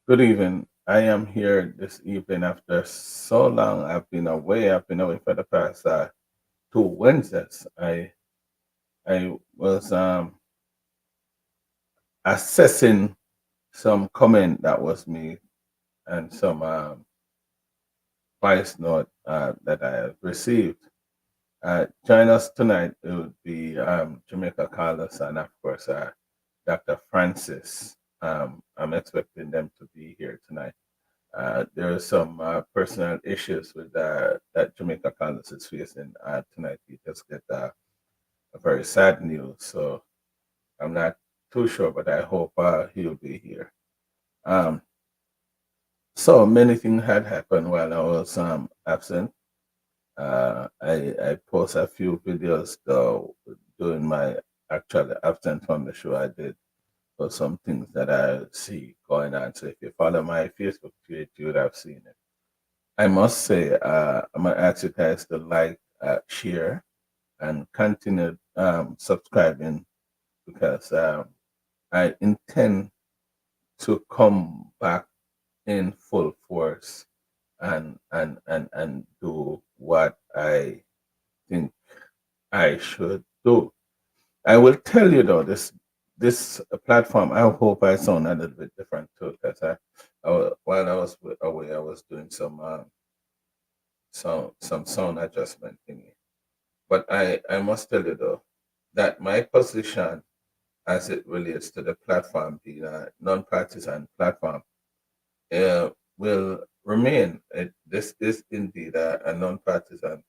Good evening. I am here this evening after so long. I've been away. I've been away for the past two Wednesdays. I was assessing some comment that was made and some voice note that I have received. Join us tonight. It would be Jamaica Carlos and of course Dr. Francis. I'm expecting them to be here tonight. There are some personal issues with that Jamaica Carlos is facing tonight. He just get a very sad news, so I'm not too sure, but I hope he'll be here. Um, so many things had happened while I was absent. I post a few videos though during my actual absence from the show I did for some things that I see going on. So if you follow my Facebook page, you would have seen it. I must say, I'm gonna ask you guys to like, share, and continue subscribing because I intend to come back in full force and do what I think I should do. I will tell you though, this platform. I hope I sound a little bit different too, because while I was away, I was doing some sound adjustment thingy. But I must tell you though that my position as it relates to the platform being a non-partisan platform will remain. This is indeed a non-partisan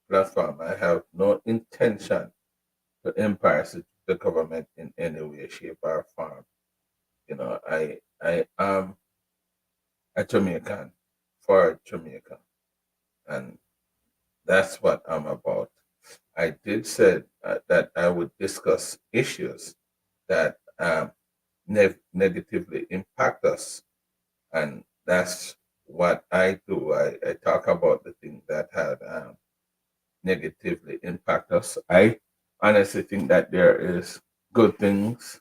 platform. I have no intention to embarrass the government in any way, shape, or form. I am a Jamaican for Jamaica, and that's what I'm about. I did said that I would discuss issues that negatively impact us, and that's what I do. I talk about the things that had negatively impact us. I honestly think that there is good things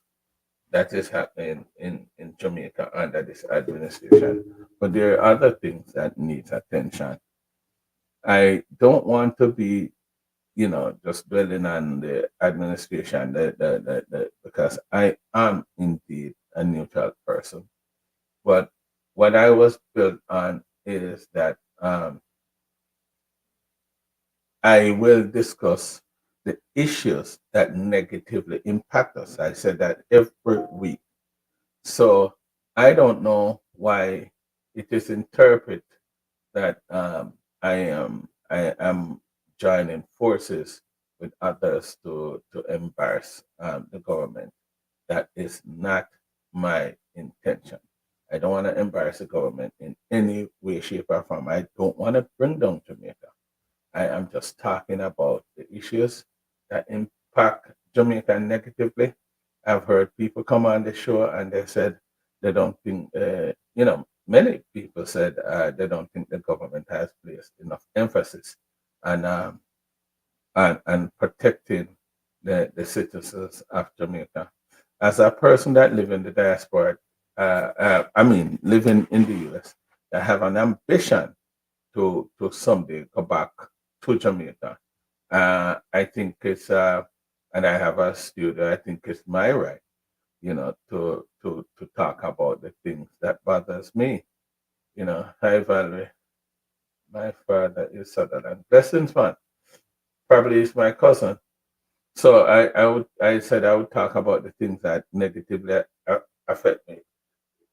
that is happening in Jamaica under this administration, but there are other things that needs attention. I don't want to be just dwelling on the administration, because I am indeed a neutral person. But what I was built on is that I will discuss the issues that negatively impact us. I said that every week. So I don't know why it is interpreted that I am joining forces with others to embarrass the government. That is not my intention. I don't want to embarrass the government in any way, shape, or form. I don't want to bring down Jamaica. I am just talking about the issues that impact Jamaica negatively. I've heard people come on the show and they said they don't think, many people said they don't think the government has placed enough emphasis on and protecting the citizens of Jamaica. As a person that live in the diaspora, I mean, living in the US, I have an ambition to someday go back to Jamaica. I think and I have a studio. I think it's my right, to talk about the things that bothers me. I value my father is Sutherland. Blessings, man. Probably is my cousin. So I said I would talk about the things that negatively affect me.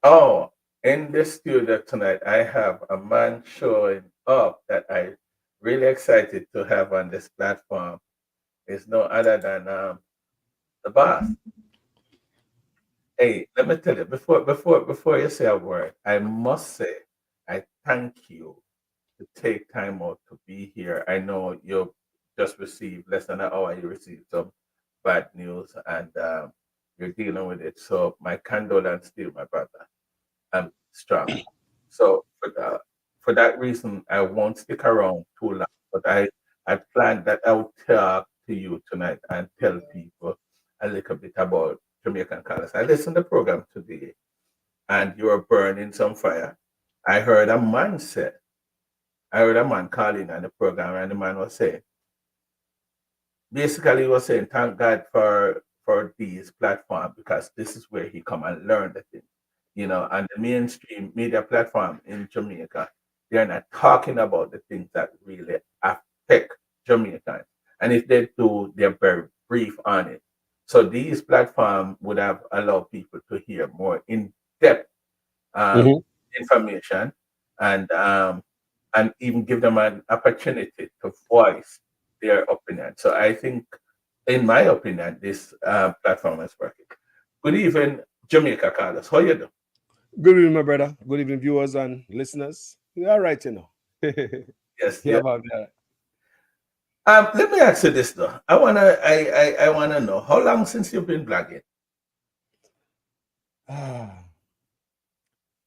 Oh, in the studio tonight, I have a man showing up that I really excited to have on this platform. Is no other than the boss. Hey, let me tell you before you say a word, I must say I thank you to take time out to be here. I know you just received less than an hour. You received some bad news, and you're dealing with it. So my condolence to you, my brother. I'm strong. So for that reason, I won't stick around too long. But I planned that I would talk to you tonight and tell people a little bit about Jamaican Carlos. I listened to the program today, and you were were burning some fire. I heard a man calling on the program, and the man was saying, basically, he was saying, thank God for these platforms because this is where he come and learn the thing, and the mainstream media platform in Jamaica, they're not talking about the things that really affect Jamaicans. And if they do, they're very brief on it. So these platforms would have allowed people to hear more in-depth information and even give them an opportunity to voice their opinion. So I think, in my opinion, this platform is working. Good evening, Jamaica Carlos. How you doing? Good evening, my brother. Good evening, viewers and listeners. You're all right, Yes, Yeah, yeah. about that. Let me ask you this though. I wanna know how long since you've been blogging.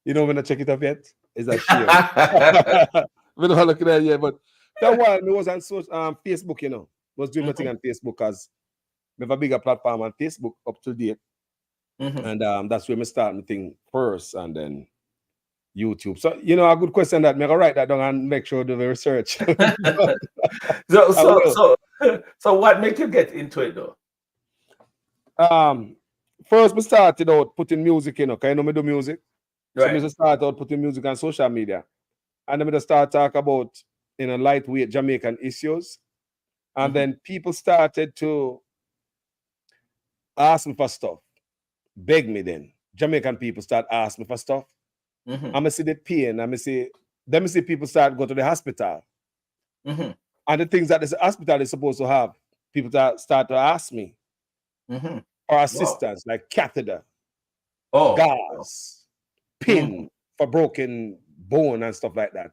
You don't want to check it up yet? Is that share? We don't look at that yet, but that one it was on Facebook, was doing my thing on Facebook because we have a bigger platform on Facebook up to date. And that's where we start my thing first and then YouTube. So, a good question that make I write that down and make sure do the research. So what made you get into it though? First we started out putting music, because me do music. So Right. me just start out putting music on social media. And then me just start talk about lightweight Jamaican issues. And then people started to ask me for stuff. Beg me then. Jamaican people start asking me for stuff. I see the pain. Then me see people start go to the hospital. And the things that the hospital is supposed to have, people start to ask me for assistance, like catheter, gauze, pin for broken bone and stuff like that.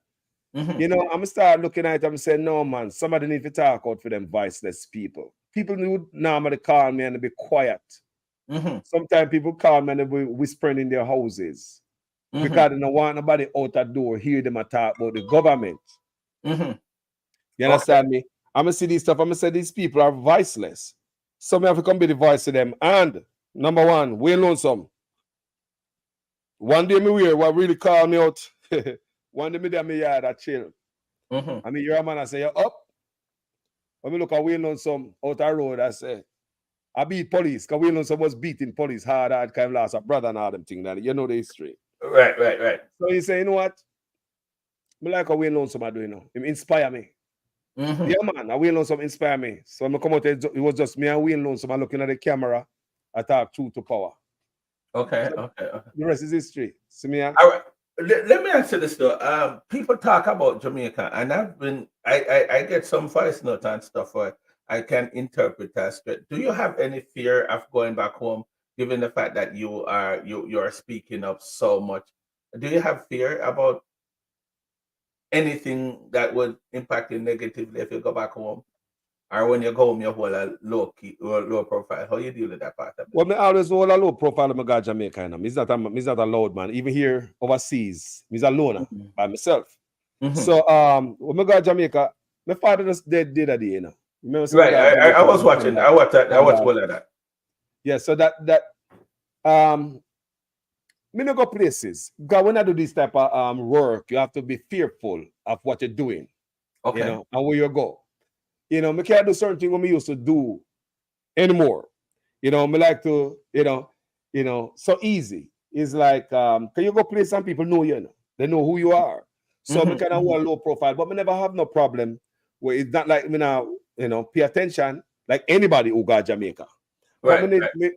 I'm start looking at it and say, no, man, somebody need to talk out for them voiceless people. People would normally call me and be quiet. Sometimes people call me and they be whispering in their houses because they don't want nobody out the door hear them talk about the government. You understand me? I'm going to see these stuff. I'm going to say these people are voiceless. So I have to come be the voice to them. And number one, we lonesome. One day me wear what really call me out. One day me there me yard at chill. I mean, you're a man, I say, you're up. When we look at we lonesome out the road, I say, I beat police, because we lonesome was beating police hard, kind of lost a brother and all them things. You know the history. Right. So you say, you know what? I like how we lonesome I do, It inspire me. Yeah, man, I will lonesome inspire me. So when I come out, it was just me and Will lonesome. I'm looking at the camera. I talk truth to power. Okay. The rest is history. See me? All right. Let me answer this though. People talk about Jamaica, and I get some voice notes and stuff where I can interpret that straight. Do you have any fear of going back home, given the fact that you are speaking up so much? Do you have fear about anything that would impact you negatively if you go back home? Or when you go home, you hold a low key or low profile. How you deal with that part of it? Well, I always hold a low profile of my guy Jamaica. He's not a loud man. Even here overseas, he's a loner by myself. So when I go to Jamaica, my father just dead the other day, Remember, right. I was watching that. I watched all of that. Yeah, so that me no go places. Because when I do this type of work, you have to be fearful of what you're doing. Okay. And where you go. Me can't do certain things we used to do anymore. Me like to, so easy. It's like, can you go play some people know you, They know who you are. So me kind of want a low profile, but me never have no problem where it's not like me now, pay attention like anybody who got Jamaica. But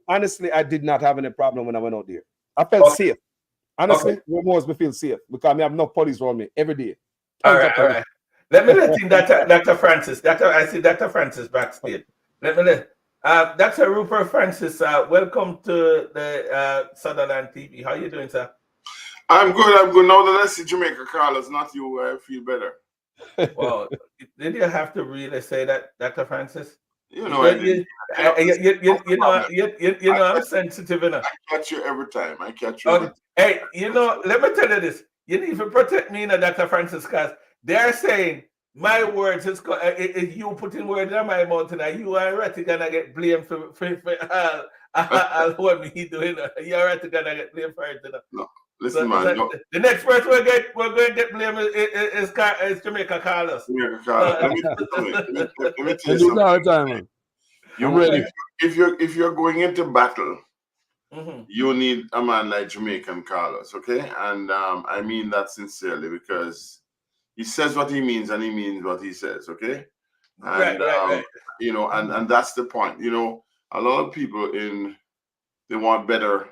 honestly, I did not have any problem when I went out there. I felt safe. Honestly, it most me feel safe because I have no police around me every day. All right. Let me let in Dr. Francis. I see Dr. Francis backstage. Dr. Rupert Francis, welcome to the Sutherland TV. How are you doing, sir? I'm good. Now that I see Jamaica Carlos, not you, I feel better. Well, did you have to really say that, Dr. Francis? You know, I'm sensitive enough. I catch you every time. Hey, let me tell you this. You need to protect me, Dr. Francis, because they're saying my words is you putting words in my mouth, and you are already gonna get blamed for what me doing. You're already gonna get blamed for it. No, Listen, man. No. The next person we're going to get blamed is Jamaica Carlos. Jamaica Carlos. Let me tell you something. Let me tell you And do it all the something. time, man. I'm ready. If you're going into battle, Mm-hmm. you need a man like Jamaican Carlos, okay? And I mean that sincerely because he says what he means and he means what he says, okay? And Right. you know, and that's the point. You know, a lot of people they want better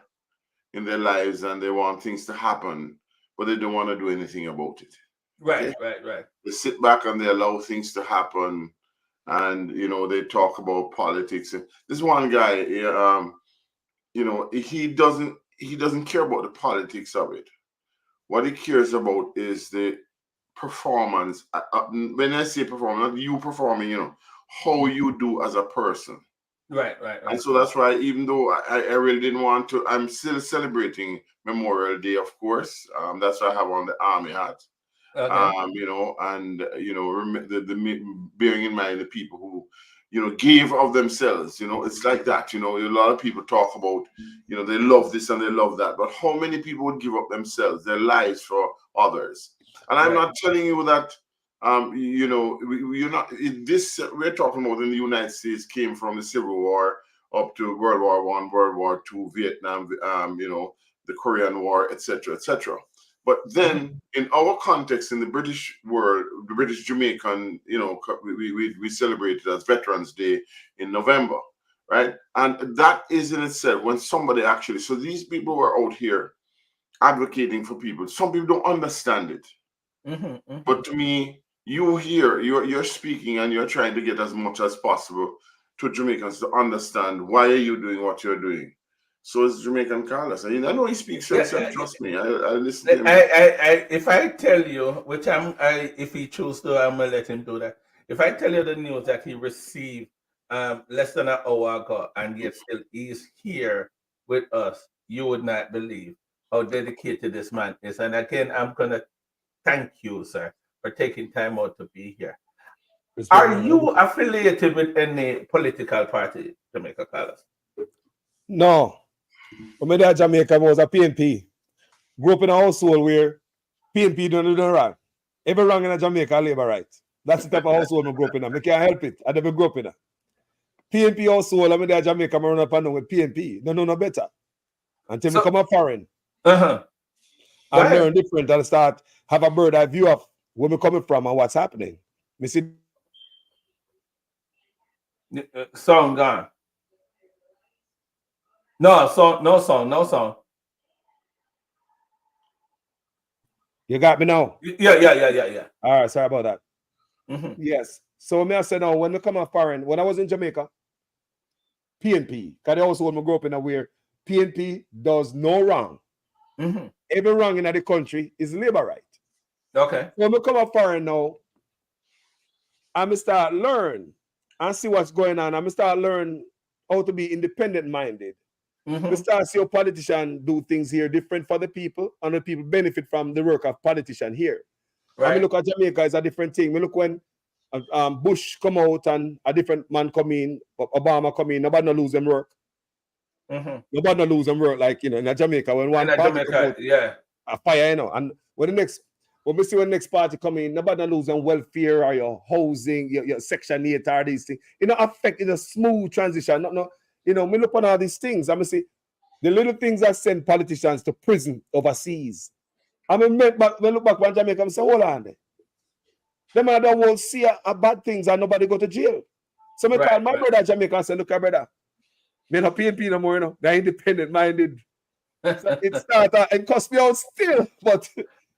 in their lives and they want things to happen, but they don't want to do anything about it. Okay? Right. They sit back and they allow things to happen, and you know they talk about politics. This one guy, you know, he doesn't care about the politics of it. What he cares about is the performance. When I say performance, not you performing, you know, how you do as a person. Right. And so that's why, even though I really didn't want to, I'm still celebrating Memorial Day, of course. That's why I have on the army hat. Okay. You know, and you know, bearing in mind the people who, you know, gave of themselves. You know, it's like that. You know, a lot of people talk about, you know, they love this and they love that, but how many people would give up themselves, their lives for others? And I'm not telling you that. You know, you're not. This we're talking about in the United States came from the Civil War up to World War I, World War II, Vietnam. You know, the Korean War, etc., etc. But then, in our context, in the British world, the British Jamaican, you know, we celebrated as Veterans Day in November, right? And that is in itself when somebody actually, so these people were out here advocating for people. Some people don't understand it, but to me, you're speaking and you're trying to get as much as possible to Jamaicans to understand why are you doing what you're doing. So it's Jamaican Carlos. I know he speaks for himself. Trust me. I listen to him. If I tell you, which if he chooses to, I'm gonna let him do that. If I tell you the news that he received less than an hour ago, and yet still he's here with us, you would not believe how dedicated this man is. And again, I'm gonna thank you, sir, for taking time out to be here. Are you affiliated with any political party, Jamaica Carlos? No. When my dad Jamaica was a PNP. Grew up in a household where PNP don't do the wrong. Every wrong in a Jamaica labor right. That's the type of household I grew up in. I can't help it. I never grew up in a PNP household. I'm in Jamaica, I run up and down with PNP. No better. Until I come up foreign. Uh-huh. And learn different and start have a bird eye view of where we're coming from and what's happening. Me see song gone. No song. You got me now? Yeah. All right, sorry about that. Yes. So me I said now, when we come up foreign, when I was in Jamaica, PNP, because they also when we grew up in a where PNP does no wrong. Every wrong in the country is labor right. Okay. When we come up foreign now, I'm start learn and see what's going on. I'm start learn how to be independent minded. We start see how politicians do things here different for the people, and the people benefit from the work of politician here. Right. I mean, look at Jamaica is a different thing. We look when Bush come out and a different man come in, Obama come in, nobody no lose them work. Nobody no lose them work like, you know, in Jamaica when one party come out, a fire, you know, and when we see when the next party come in, nobody no lose them welfare or your housing, your Section 8 or these things. You know, affect in a smooth transition. No, you know, we look on all these things. I'm gonna see the little things that send politicians to prison overseas. I mean, when look back when Jamaica, I say, hold on there. Them other will see a bad things and nobody go to jail. So I call my brother Jamaica and say, look, brother, me not PNP no more, you know, they're independent minded. So it started and cost me out still, but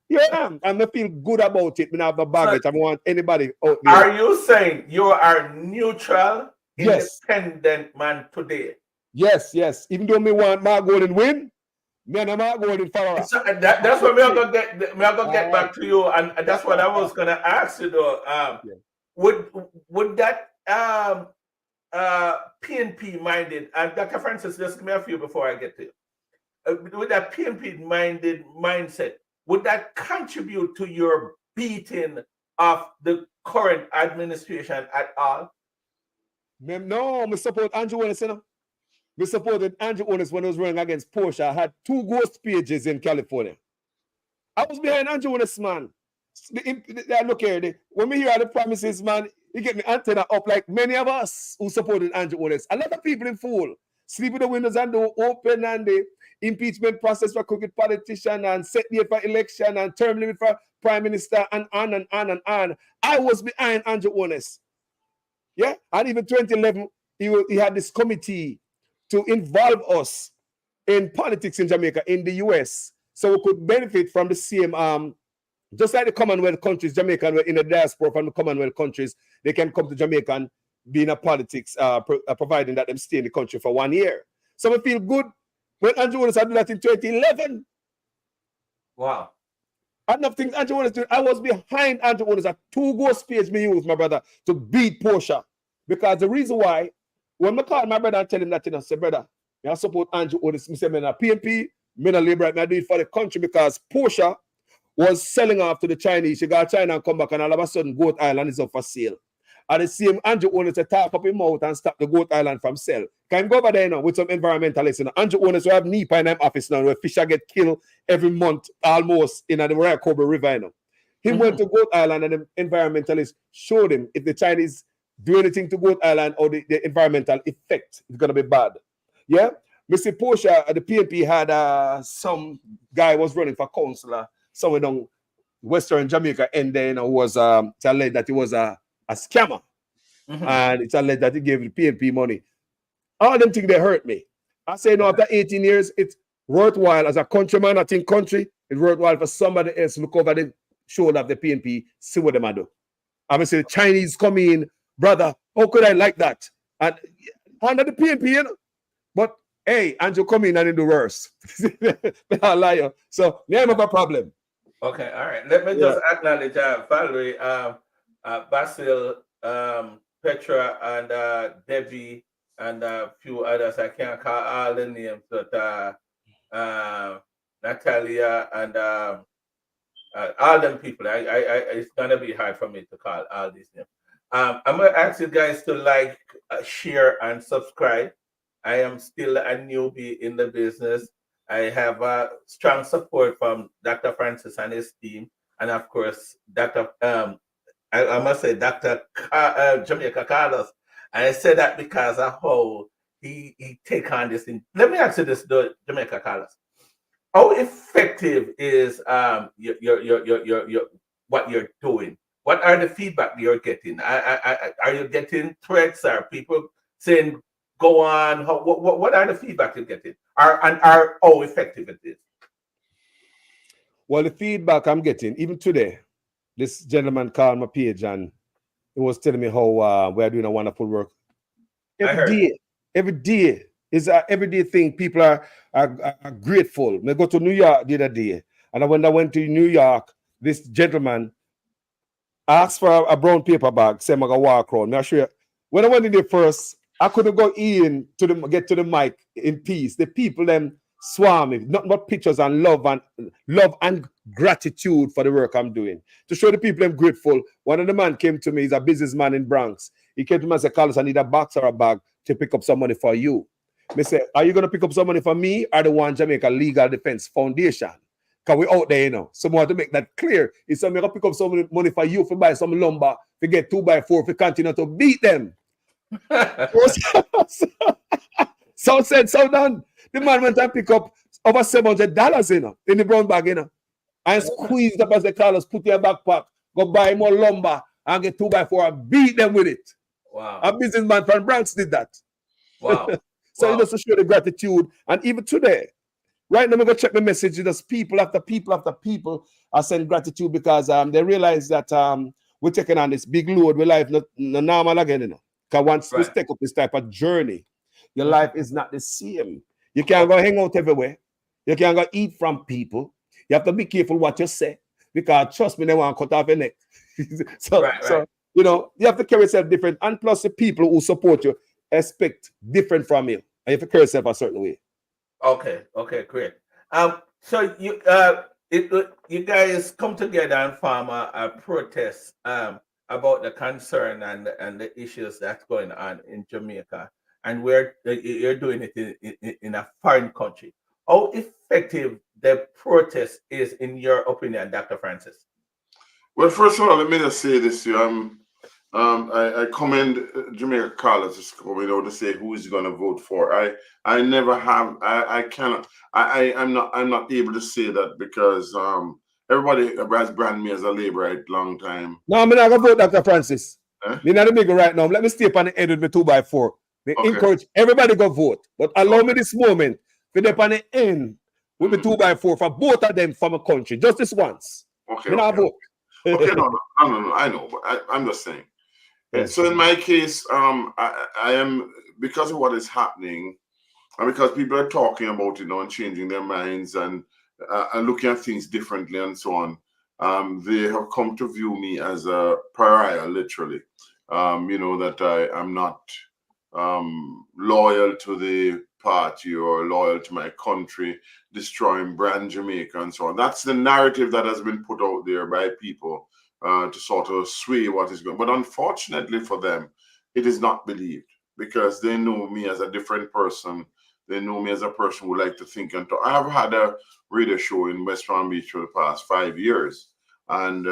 here I am. And I feel good about it. I have the baggage. I don't want anybody out there. Are you saying you are neutral, independent man today? Yes. Even though me want Mark Golden win, me and Mark Golden follow. So that's what I'm gonna get back to you, and that's what I was gonna ask you though. Would that PNP minded, and Dr. Francis, just give me a few before I get to you. With that PNP minded mindset, would that contribute to your beating of the current administration at all? No, I support Andrew Wilson. we supported Andrew Onis when he was running against Porsche. I had 2 ghost pages in California. I was behind Andrew Onis, man. Look here, when we hear the promises, man, you get me antenna up like many of us who supported Andrew Onis. A lot of people in fool. Sleep with the windows and door open, and the impeachment process for crooked politician and set date for election and term limit for prime minister and on and on and on. I was behind Andrew Onis. Yeah, and even 2011, he had this committee to involve us in politics in Jamaica, in the US, so we could benefit from the same, just like the Commonwealth countries, Jamaican in the diaspora from the Commonwealth countries, they can come to Jamaica and be in a politics, providing that them stay in the country for 1 year. So we feel good when Andrew Onis did that in 2011. Wow. I don't think Andrew Onis did. I was behind Andrew Onis at 2 ghost page me use, my brother, to beat Porsche. Because the reason why, when I call my brother and tell him that, I say, brother, I support Andrew Onis. I say, I'm a PNP, I'm a Labour, I do it for the country because Porsche was selling off to the Chinese. She got China and come back, and all of a sudden, Goat Island is up for sale. And the same Andrew Onis to talk up his mouth and stop the Goat Island from sale. Can go over there now with some environmentalists. Andrew Onis will have NEPA in them office now where fisher get killed every month almost in the Royal Cobra River. You know. He went to Goat Island and the environmentalists showed him if the Chinese do anything to Goat Island or the environmental effect is going to be bad. Yeah? Mr. Porsche, the PNP had some guy was running for councillor somewhere down Western Jamaica, and then was alleged that he was a scammer. And it's alleged that he gave the PNP money. All them things, they hurt me. I say, no, after 18 years, it's worthwhile as a countryman, I think country, it's worthwhile for somebody else to look over the shoulder of the PNP, see what they might do. I'm going to say, the Chinese come in, brother, how could I like that? And under the PNP, you know? But, hey, Andrew come in and in the worst. I lie. So, I have a problem. Okay, all right. Let me just acknowledge Valerie, Basil, Petra, and Debbie, and a few others. I can't call all the names, but Natalia and all them people. It's gonna be hard for me to call all these names. I'm gonna ask you guys to like, share, and subscribe. I am still a newbie in the business. I have strong support from Dr. Francis and his team, and of course, Dr. I must say Dr. Jamaican Carlos. And I say that because of how he take on this thing. Let me ask you this, Jamaican Carlos. How effective is your what you're doing? What are the feedback you're getting? Are you getting threats? Are people saying go on? What are the feedback you're getting? And how effective it is? Well, the feedback I'm getting, even today, this gentleman called my page and he was telling me how we're doing a wonderful work. Every day is an everyday thing. People are grateful. I go to New York the other day, and when I went to New York, this gentleman asked for a brown paper bag, said I'm gonna walk around. I show you, when I went in there first, I couldn't go in to get to the mic in peace. The people them swarm me, not but pictures and love and gratitude for the work I'm doing. To show the people I'm grateful. One of the man came to me, he's a businessman in Bronx. He came to me and said, Carlos, I need a box or a bag to pick up some money for you. I said, are you gonna pick up some money for me or the One Jamaica Legal Defense Foundation? Because we're out there, you know. So I want to make that clear. It's something to pick up some money for you, for buy some lumber, to get 2x4, to continue to beat them. So said, so done. The man went and pick up over $700, you know, in the brown bag, you know, and squeezed up as the Carlos, put your backpack, go buy more lumber and get 2x4 and beat them with it. Wow. A businessman from Bronx did that. Wow. So just to show the gratitude. And even today, right now, I'm going to check my message. Just people after people after people are sending gratitude because they realize that we're taking on this big load. We're life not normal again, you know. Because once we take up this type of journey, your life is not the same. You can't go hang out everywhere. You can't go eat from people. You have to be careful what you say because trust me, they want to cut off your neck. So you know, you have to carry yourself different. And plus, the people who support you expect different from you. And you have to carry yourself a certain way. Okay, great. So you you guys come together and form a protest about the concern and the issues that's going on in Jamaica. and you're doing it in a foreign country. How effective the protest is, in your opinion, Dr. Francis? Well, first of all, let me just say this to you. I commend Jamaican Carlos is coming out to say who is going to vote for. I never have. I cannot. I'm not able to say that because everybody has branded me as a Labourite long time. No, I'm not gonna vote, Dr. Francis. Eh? Me not make it right now. Let me stay up on the end with me 2x4. They Okay. encourage everybody go vote, but allow me this moment for them on the end with me 2x4 for both of them from a country, just this once. Okay. Me not vote. Okay. No. I know, but I'm just saying. Yes. So in my case, I am, because of what is happening, and because people are talking about it, and changing their minds and looking at things differently and so on. They have come to view me as a pariah, literally. That I am not loyal to the party or loyal to my country, destroying brand Jamaica and so on. That's the narrative that has been put out there by people to sort of sway what is going. But unfortunately for them, it is not believed because they know me as a different person. They know me as a person who like to think and talk. I have had a radio show in West Palm Beach for the past 5 years, and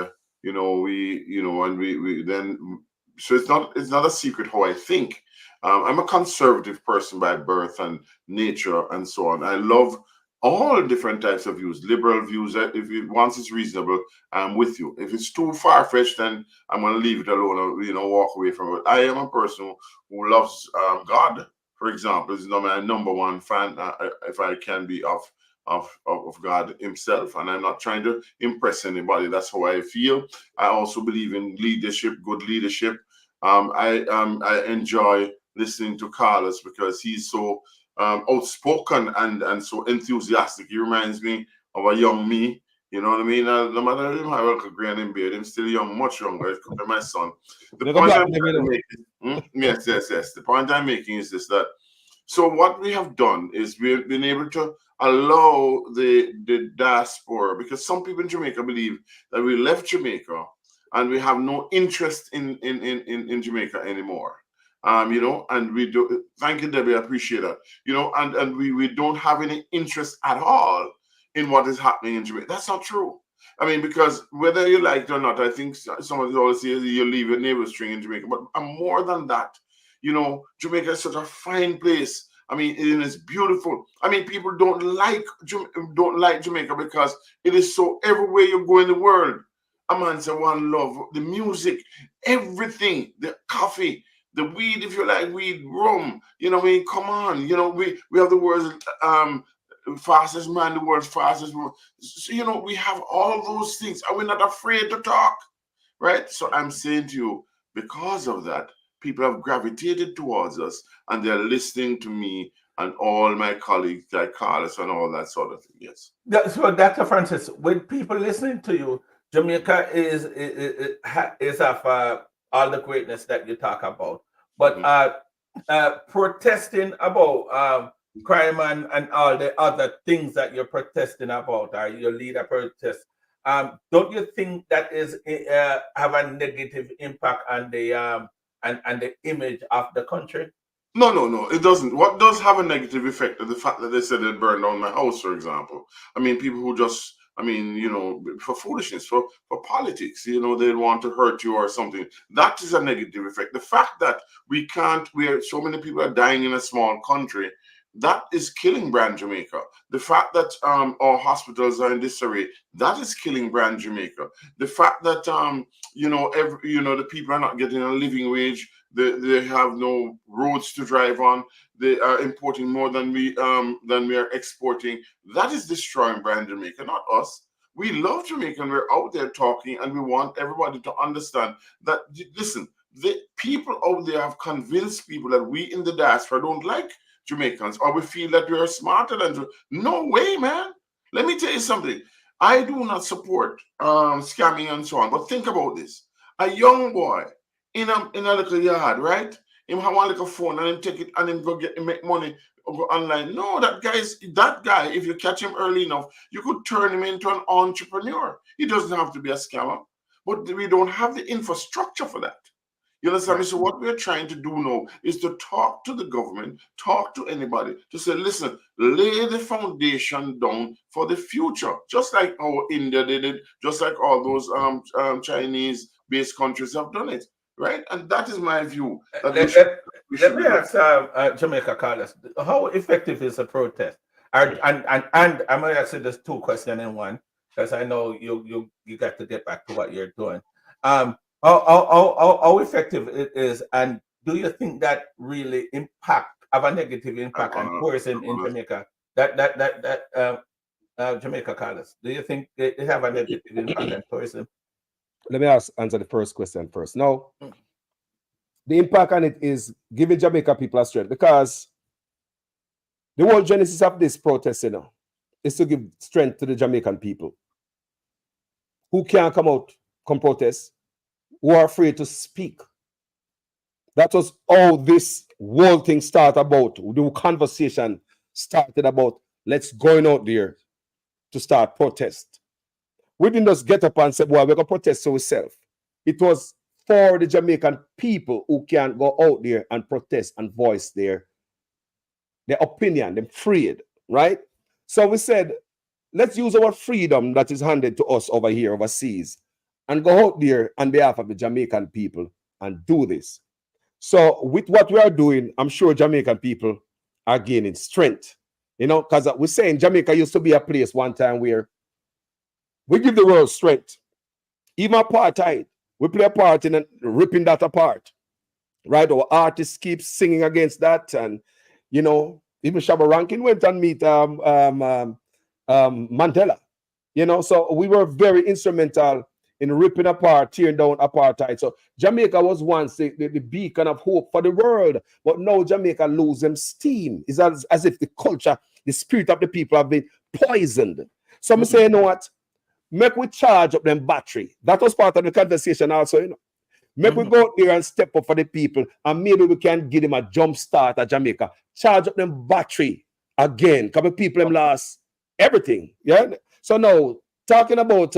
we then. So it's not a secret how I think. I'm a conservative person by birth and nature and so on. I love all different types of views, liberal views. If it once it's reasonable, I'm with you. If it's too far fetched, then I'm going to leave it alone or walk away from it. I am a person who loves God, for example. Is my number one fan. If I can be of God Himself, and I'm not trying to impress anybody. That's how I feel. I also believe in leadership, good leadership. I enjoy listening to Carlos because he's so outspoken and so enthusiastic. He reminds me of a young me. You know what I mean? No matter him, I work a grand in beard. I'm still young, much younger than my son. The point I'm making, yes. The point I'm making is this: that so what we have done is we've been able to allow the diaspora, because some people in Jamaica believe that we left Jamaica and we have no interest in Jamaica anymore. And we do. Thank you, Debbie. I appreciate that. And we don't have any interest at all in what is happening in Jamaica. That's not true. I mean, because whether you like it or not, I think somebody always says you leave your neighbor string in Jamaica. But more than that, Jamaica is such a fine place. I mean, it is beautiful. I mean, people don't like Jamaica because it is so everywhere you go in the world. A man say one love, the music, everything, the coffee, the weed, if you like weed, rum. Come on. We have the world's fastest man, the world's fastest woman. So, we have all those things, and we're not afraid to talk, right? So I'm saying to you, because of that, people have gravitated towards us, and they're listening to me and all my colleagues like Carlos and all that sort of thing. Yes. So, Dr. Francis, with people listening to you, Jamaica is of all the greatness that you talk about, but protesting about crime and all the other things that you're protesting about, or your leader protest, don't you think that is have a negative impact on the and the image of the country? No, it doesn't. What does have a negative effect is the fact that they said they burned down my house, for example. I mean, people who just, for foolishness, for politics, they want to hurt you or something. That is a negative effect. The fact that so many people are dying in a small country, that is killing brand Jamaica. The fact that our hospitals are in disarray, that is killing brand Jamaica. The fact that the people are not getting a living wage, they have no roads to drive on, they are importing more than we are exporting. That is destroying brand Jamaica, not us. We love Jamaica and we're out there talking, and we want everybody to understand that. Listen, the people out there have convinced people that we in the diaspora don't like Jamaicans, or we feel that we are smarter than no way, man. Let me tell you something. I do not support scamming and so on, but think about this. A young boy in a little yard, right? Him have one little phone and him take it and him go make money or go online. No, that guy, if you catch him early enough, you could turn him into an entrepreneur. He doesn't have to be a scammer. But we don't have the infrastructure for that. You understand me? Right. So what we're trying to do now is to talk to the government, talk to anybody, to say, listen, lay the foundation down for the future, just like how India did it, just like all those Chinese-based countries have done it, right? And that is my view, that Let, let, we let should me be doing. ask Jamaica Carlos, how effective is a protest? And I'm going to ask you this two questions in one, because I know you got to get back to what you're doing. How effective it is, and do you think that really have a negative I'm impact on honor, tourism I'm in honor. Jamaica? Jamaica Carlos, do you think it have a negative impact on tourism? Let me answer the first question first. Now, Mm. the impact on it is giving Jamaica people a strength, because the whole genesis of this protest, is to give strength to the Jamaican people who can't come protest, who are afraid to speak. That was all this whole thing started about. The conversation started about, let's going out there to start protest. We didn't just get up and say, well, we're going to protest ourselves. It was for the Jamaican people who can go out there and protest and voice their opinion, them freed, right? So we said, let's use our freedom that is handed to us over here overseas and go out there on behalf of the Jamaican people and do this. So with what we are doing, I'm sure Jamaican people are gaining strength, because we're saying Jamaica used to be a place one time where we give the world strength. Even apartheid, we play a part in ripping that apart, right? Our artists keep singing against that, and even Shabba Rankin went and meet Mandela. So we were very instrumental in ripping apart, tearing down apartheid. So Jamaica was once the beacon of hope for the world, but now Jamaica loses steam. It's as if the culture, the spirit of the people have been poisoned. So I'm saying, you know what? Make we charge up them battery. That was part of the conversation also, Make we go out there and step up for the people, and maybe we can give them a jump start at Jamaica. Charge up them battery again. Because people them lost everything. Yeah. So now, talking about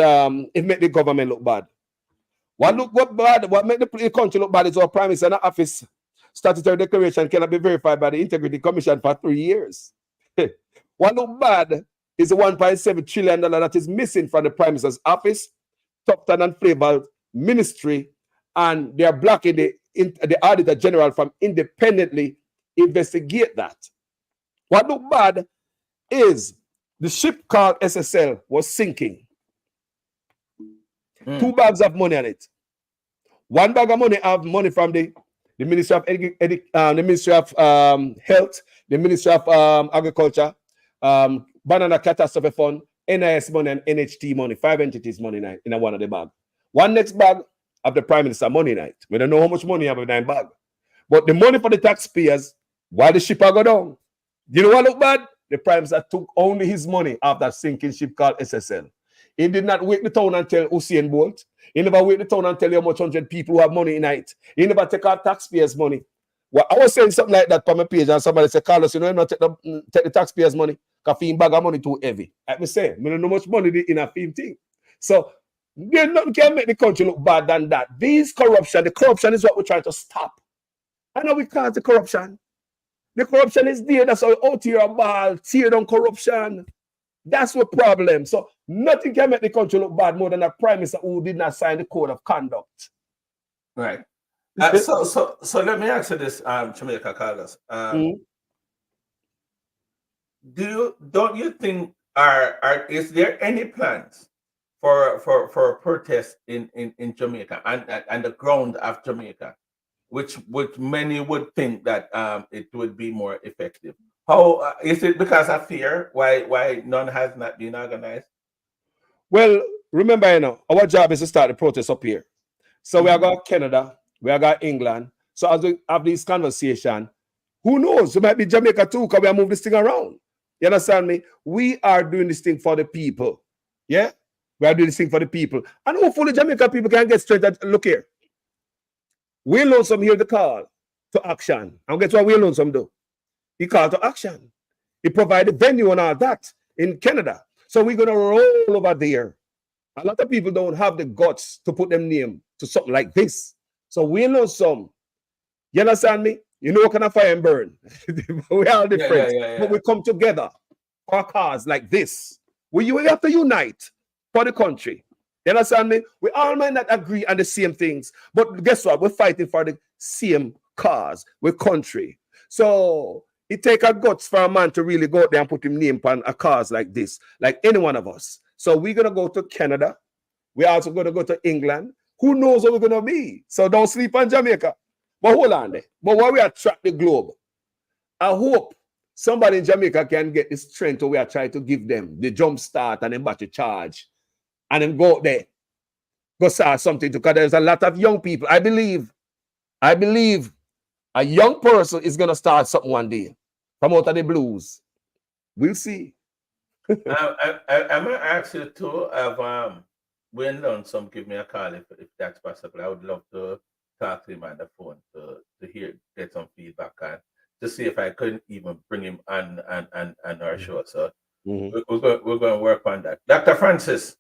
it make the government look bad. What make the country look bad is our Prime Minister office statutory declaration cannot be verified by the Integrity Commission for 3 years. What look bad is the $1.7 trillion that is missing from the Prime Minister's office, Tufton and Flavor Ministry, and they are blocking the Auditor General from independently investigate that. What look bad is the ship called SSL was sinking. 2 bags of money on it. 1 bag of money have money from the Ministry of the Ministry of Health, the Ministry of Agriculture, Banana Catastrophe Fund, NIS money, and NHT money. 5 entities money in one of the bag. One next bag of the Prime Minister money night. We don't know how much money you have in that bag. But the money for the taxpayers, why the ship go down? You know what look bad? The Prime Minister took only his money off that sinking ship called SSL. He did not wake the town and tell Usain Bolt. He never wake the town and tell you how much 100 people who have money in it. He never take out taxpayers' money. Well, I was saying something like that on my page, and somebody said, Carlos, you not take the taxpayers' money, because the bag of money too heavy. Like me say, I don't know much money in a film thing. So nothing can make the country look bad than that. The corruption is what we're trying to stop. I know we can't the corruption. The corruption is there. That's how out here about tear down corruption. That's the problem. So nothing can make the country look bad more than a Prime Minister who did not sign the code of conduct. Right. So let me ask you this, Jamaica Carlos. Don't you think is there any plans for a protest in Jamaica and the ground of Jamaica, which many would think that it would be more effective? How is it because of fear? Why none has not been organized? Well, remember, our job is to start the protest up here. So we are going Canada, we are going England. So as we have this conversation, who knows? It might be Jamaica too, because we are moving this thing around. You understand me? We are doing this thing for the people. Yeah? We are doing this thing for the people. And hopefully Jamaica people can get straight at, look here. Will Lonesome hear the call to action. And guess what Will Lonesome do? He called to action. He provided venue and all that in Canada. So we're going to roll over there. A lot of people don't have the guts to put them name to something like this. So we know some. You understand me? You know what kind of fire and burn. We are different. But we come together for a cause like this. We have to unite for the country. You understand me? We all might not agree on the same things, but guess what? We're fighting for the same cause, we're country. So it takes a guts for a man to really go out there and put his name on a cause like this, like any one of us. So we're going to go to Canada. We're also going to go to England. Who knows where we're going to be? So don't sleep on Jamaica. But hold on there. But while we attract the globe, I hope somebody in Jamaica can get the strength we are trying to give them, the jump start and then battery charge, and then go out there, go start something, because there's a lot of young people. I believe a young person is going to start something one day from out of the blues. We'll see. I'm going to ask you to have when done some, give me a call if that's possible. I would love to talk to him on the phone to get some feedback and to see if I couldn't even bring him on our show. So we're going to work on that. Dr. Francis.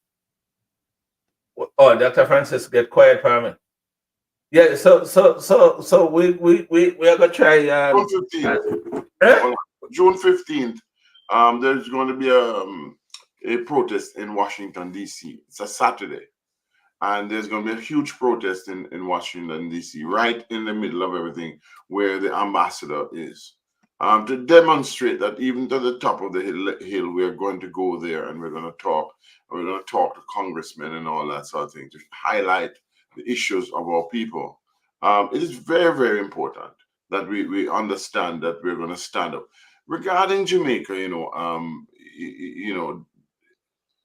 Oh, Dr. Francis, get quiet for me. Yeah, so we are gonna try June 15th. There's going to be a protest in Washington, D.C. It's a Saturday. And there's going to be a huge protest in Washington, D.C., right in the middle of everything where the ambassador is. To demonstrate that even to the top of the hill, we're going to go there and we're going to talk. We're going to talk to congressmen and all that sort of thing to highlight the issues of our people. It is very, very important that we understand that we're going to stand up. Regarding Jamaica,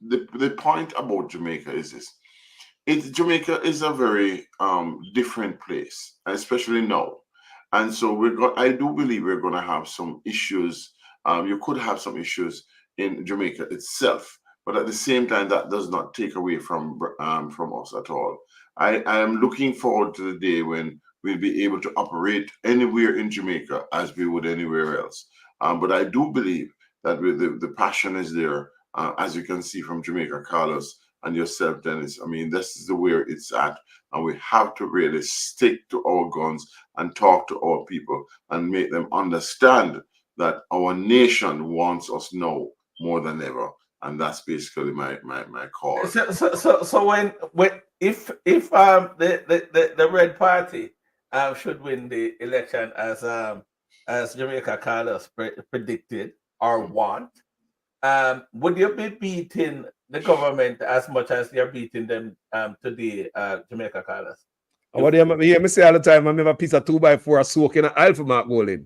the point about Jamaica is this. Jamaica is a very different place, especially now. And so I do believe we're going to have some issues. You could have some issues in Jamaica itself, but at the same time, that does not take away from us at all. I am looking forward to the day when we'll be able to operate anywhere in Jamaica as we would anywhere else. But I do believe that the passion is there, as you can see from Jamaica Carlos and yourself, Dennis. I mean, this is where it's at. And we have to really stick to our guns and talk to our people and make them understand that our nation wants us now more than ever. And that's basically my call. So when if the Red Party should win the election as Jamaica Carlos predicted or want, would you be beating the government as much as you're beating them today, Jamaica Carlos? What do you hear me say all the time? I have a piece of 2x4 soaking an alpha mark goaling.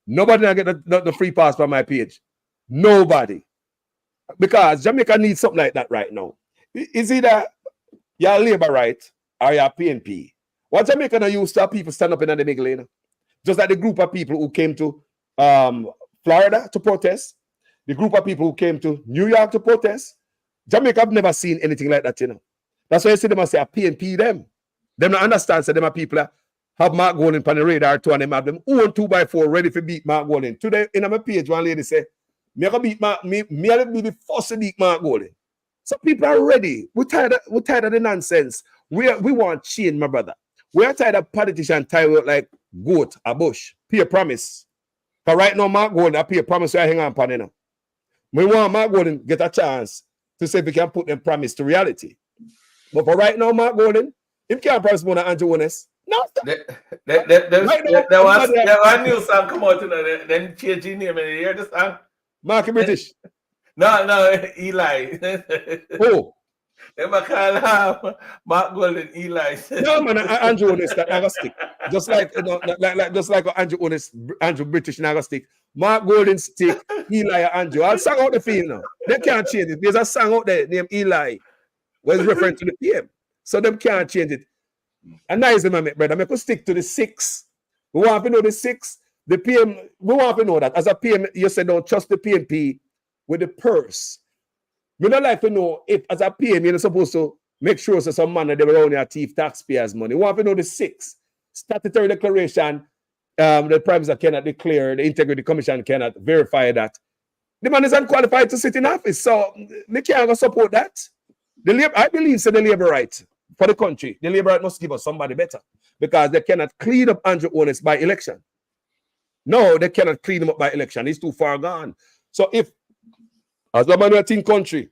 Nobody get the free pass from my page. Nobody. Because Jamaica needs something like that right now. Is either you're labor right or you're PNP. What Jamaica now used to have people stand up in the big lane? Just like the group of people who came to Florida to protest, the group of people who came to New York to protest. Jamaica have never seen anything like that, That's why you see them and say, PNP them. Them not understand, so them are people have Mark Golding on the radar too, and them have them own 2x4 ready to beat Mark Golding. Today, in my page, one lady say, me be the first to beat Mark Golding. So people are ready. We're tired of the nonsense. We want change, my brother. We're tired of politicians tied out like goat or bush. Pay a promise. But right now, Mark Golding, I pay a promise I hang on upon it now. We want Mark Golding get a chance to say if we can put them promise to reality. But for right now, Mark Golding, he can't promise more than Andrew Honest. No. There was a new song come out, then change his name, and you hear the song? Mark British. No, Eli. Oh. They call Mark Golding Eli. No, man, Andrew Honest, that never stick. Just like Andrew Honest, Andrew British never stick. Mark Golding stick, Eli Andrew. I'll sing out the film now. They can't change it. There's a song out there named Eli, where it's referring to the PM. So them can't change it. And nice, my brother. I could stick to the 6. We want to know the 6. The PM, we want to know that. As a PM, you said don't trust the PNP with the purse. We don't like to know if, as a PM, you're supposed to make sure so some man that they were on your thief taxpayers' money. We want to know the 6. Statutory declaration, the Prime Minister cannot declare, the Integrity Commission cannot verify that. The man is unqualified to sit in office, so they can't support that. I believe so the labor right for the country, the Labour must give us somebody better because they cannot clean up Andrew Holness by election. No, they cannot clean him up by election. He's too far gone. So if, as a man in the country,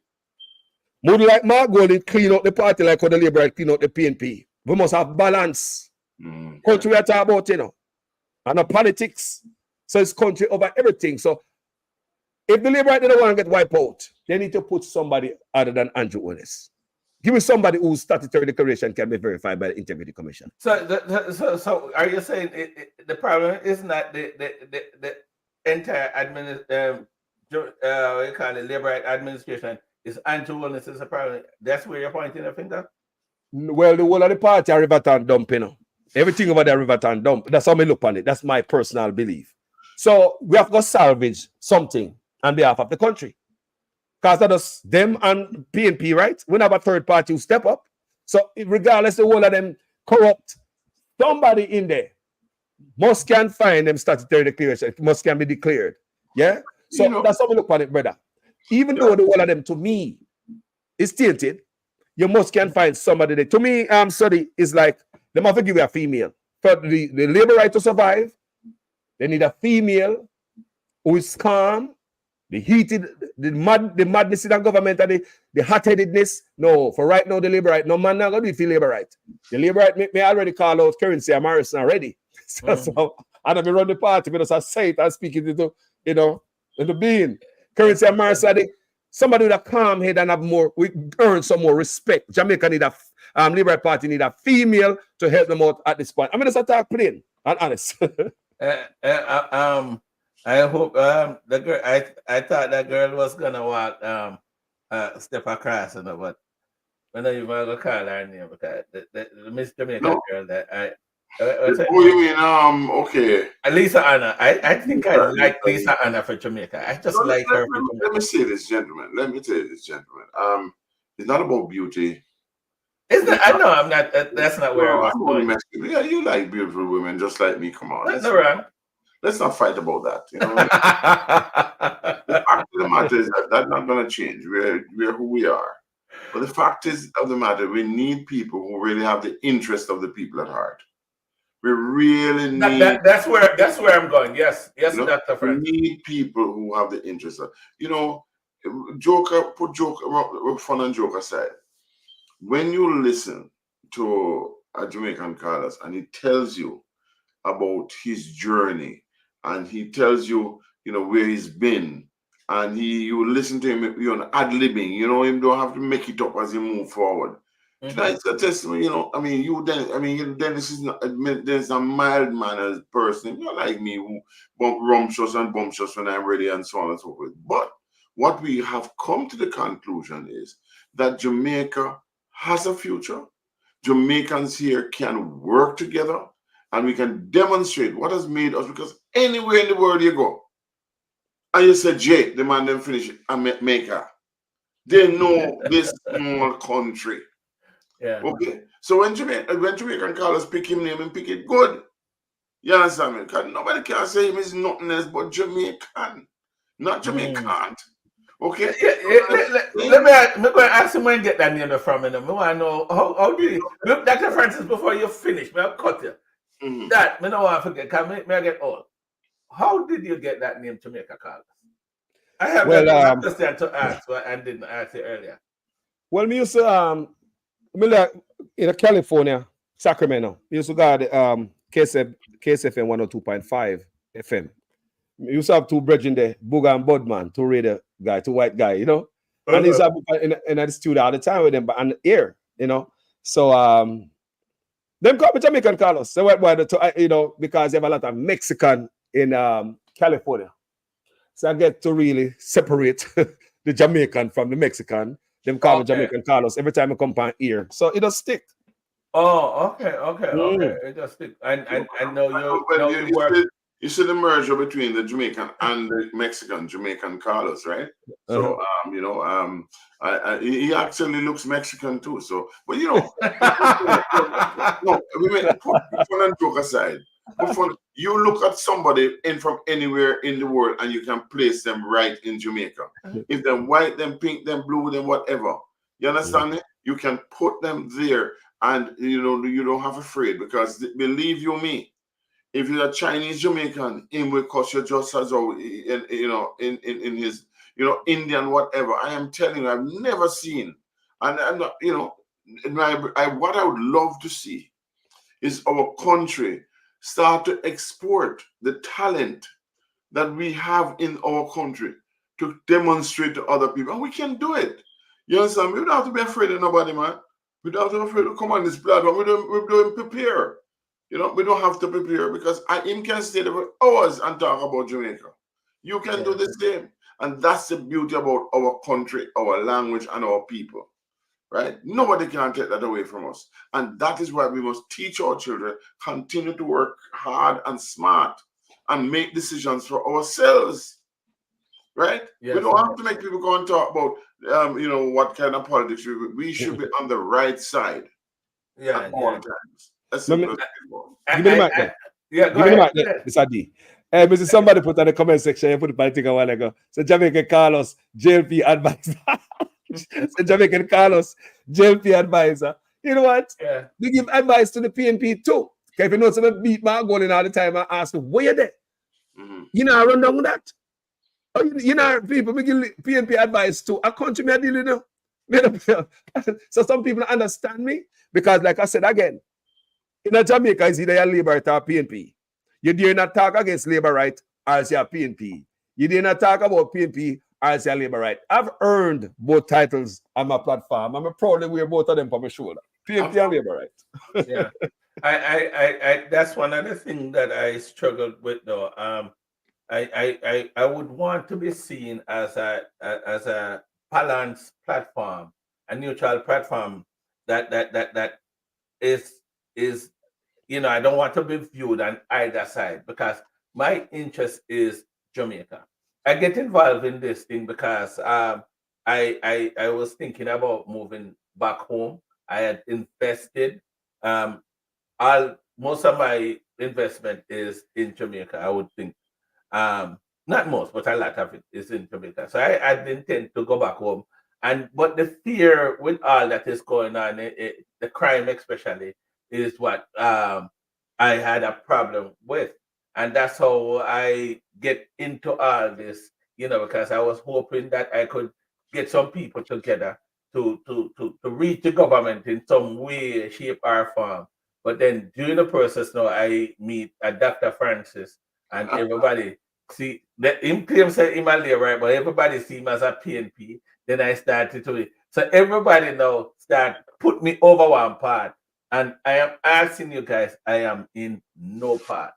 would like Mark Golding clean out the party like how the Labour clean out the PNP, we must have balance. Country we are talking about, you know, and the politics. So it's country over everything. So if the Labour don't want to get wiped out, they need to put somebody other than Andrew Holness. Give me somebody whose statutory declaration can be verified by the Integrity Commission. So are you saying the problem is not the entire what you call it, Labour administration? Is Andrew Holness is a problem? That's where you're pointing your finger? Well, the whole of the party are Riverton dump, you know. Everything over there Riverton dump. That's how I look on it. That's my personal belief. So we have to salvage something on behalf of the country. Because that is them and PNP, right? We have a third party who step up. So regardless of all of them corrupt, somebody in there must can find them statutory declaration. Must can be declared. Yeah? So that's how we look on it, brother. Even though the whole of them, to me, is tainted, you must can find somebody there. To me, study is like, they must give you a female. For the Labour right to survive, they need a female who is calm, the heated, the madness in the government and the hot-headedness. No, for right now, the Labour right, no man not going to do it for Labour right. The Labour right may already call out Currency and Morrison already. So and I run the party, but I say it and speak it into, you know, into being. Currency and Morrison, somebody with a calm head and have more, we earn some more respect. Jamaica need a Labour Party need a female to help them out at this point. I mean, it's a talk plain and honest. I hope the girl. I thought that girl was gonna walk step across, you know, but I don't even gonna call her name because the Miss Jamaica girl that I. Oh, you mean okay? Lisa Anna. I think I like Lisa Anna for Jamaica. I just like her for Jamaica. Let me say this, gentlemen. Let me tell you this, gentlemen. It's not about beauty. Isn't it? I know I'm not. That's not where I was going. Yeah, you like beautiful women just like me. Come on. That's wrong. Let's not fight about that. You know, the fact of the matter is that's not going to change. We're who we are. But the fact is of the matter, we need people who really have the interest of the people at heart. We really need. That's where I'm going. Yes, Dr. Frank. We need people who have the interest of. You know, put fun and joke aside. When you listen to a Jamaican Carlos and he tells you about his journey, and he tells you, you know, where he's been, and you listen to him, you know, ad-libbing, you know, him don't have to make it up as he move forward. It's a testimony, you know. I mean, Dennis is not. There's a mild-mannered person, not like me, who bump rumptious and bumptious when I'm ready, and so on and so forth. But what we have come to the conclusion is that Jamaica has a future. Jamaicans here can work together. And we can demonstrate what has made us, because anywhere in the world you go, and you say, Jay, the man then finish Jamaica. They know this small country. Yeah. Okay. So when Jamaican Carlos pick him name and pick it good, you understand me? Because nobody can say him is nothing else but Jamaican. Not Jamaican. Okay. Let me ask him where you get that name from. I want to know how do you look, Dr. Francis, before you finish, I'll cut you. That I don't want to forget. Can I get old? How did you get that name Jamaica Carlos? I have a question to ask, but I didn't ask it earlier. Well, me used to in California, Sacramento. We used to go to KSFM 102.5 FM. We used to have two brethren there, Booger and Budman, two radio guy, two white guy, you know. And he's in the studio all the time with them, but on the air, you know. So them call me Jamaican Carlos. So you know, because they have a lot of Mexican in California. So I get to really separate the Jamaican from the Mexican. Them call me Jamaican Carlos every time I come on here. So it does stick. Oh, okay. It does stick. I know you work. You see the merger between the Jamaican and the Mexican, Jamaican Carlos, right? So, you know, he actually looks Mexican too. So, but you know, no, we mean, put fun and joke aside. You look at somebody from anywhere in the world and you can place them right in Jamaica. If they're white, then pink, then blue, then whatever. You understand me? You can put them there And you don't have afraid, because believe you me, if you're a Chinese Jamaican, him will cost you just as how in his Indian whatever. I am telling you, I've never seen, and I'm not what I would love to see is our country start to export the talent that we have in our country to demonstrate to other people, and we can do it. You understand? We don't have to be afraid of nobody, man. We don't have to be afraid to come on this platform. We don't prepare. We don't have to prepare, because him can stay there for hours and talk about Jamaica. You can do the same. And that's the beauty about our country, our language, and our people, right? Nobody can take that away from us. And that is why we must teach our children, continue to work hard and smart, and make decisions for ourselves, right? Yes, we don't have to make people go and talk about, what kind of politics. We should be on the right side at all times. Give me the mic. Give me the mic. Mr. D. Mr. Somebody put on the comment section, you put the politics a while ago. So Jamaican Carlos, JLP advisor. So Jamaican Carlos, JLP advisor. You know what? Yeah. We give advice to the PNP too. Okay, if you know someone beat my goal in all the time, I ask them, where you there? You know, I run down with that. Oh, people, we give PNP advice to a country me deal with now. So some people understand me, because like I said again, in Jamaica, is either a labor right or PNP. You dare not talk against labor right or as your PNP. You dare not talk about PNP or as your labor right. I've earned both titles on my platform. I'm proudly wear both of them on my shoulder. PNP and labor right. Yeah. I that's one of the things that I struggled with though. I would want to be seen as a balanced platform, a neutral platform that is I don't want to be viewed on either side, because my interest is Jamaica. I get involved in this thing because I was thinking about moving back home. I had invested. Most of my investment is in Jamaica, I would think. Not most, but a lot of it is in Jamaica. So I intend to go back home. But the fear with all that is going on, the crime especially, is what I had a problem with. And that's how I get into all this, because I was hoping that I could get some people together to reach the government in some way, shape, or form. But then during the process now, I meet a Dr. Francis, and everybody see that him claims that him a right, but everybody see him as a PNP. Then I started to so everybody now start put me over one part. And I am asking you guys, I am in no part.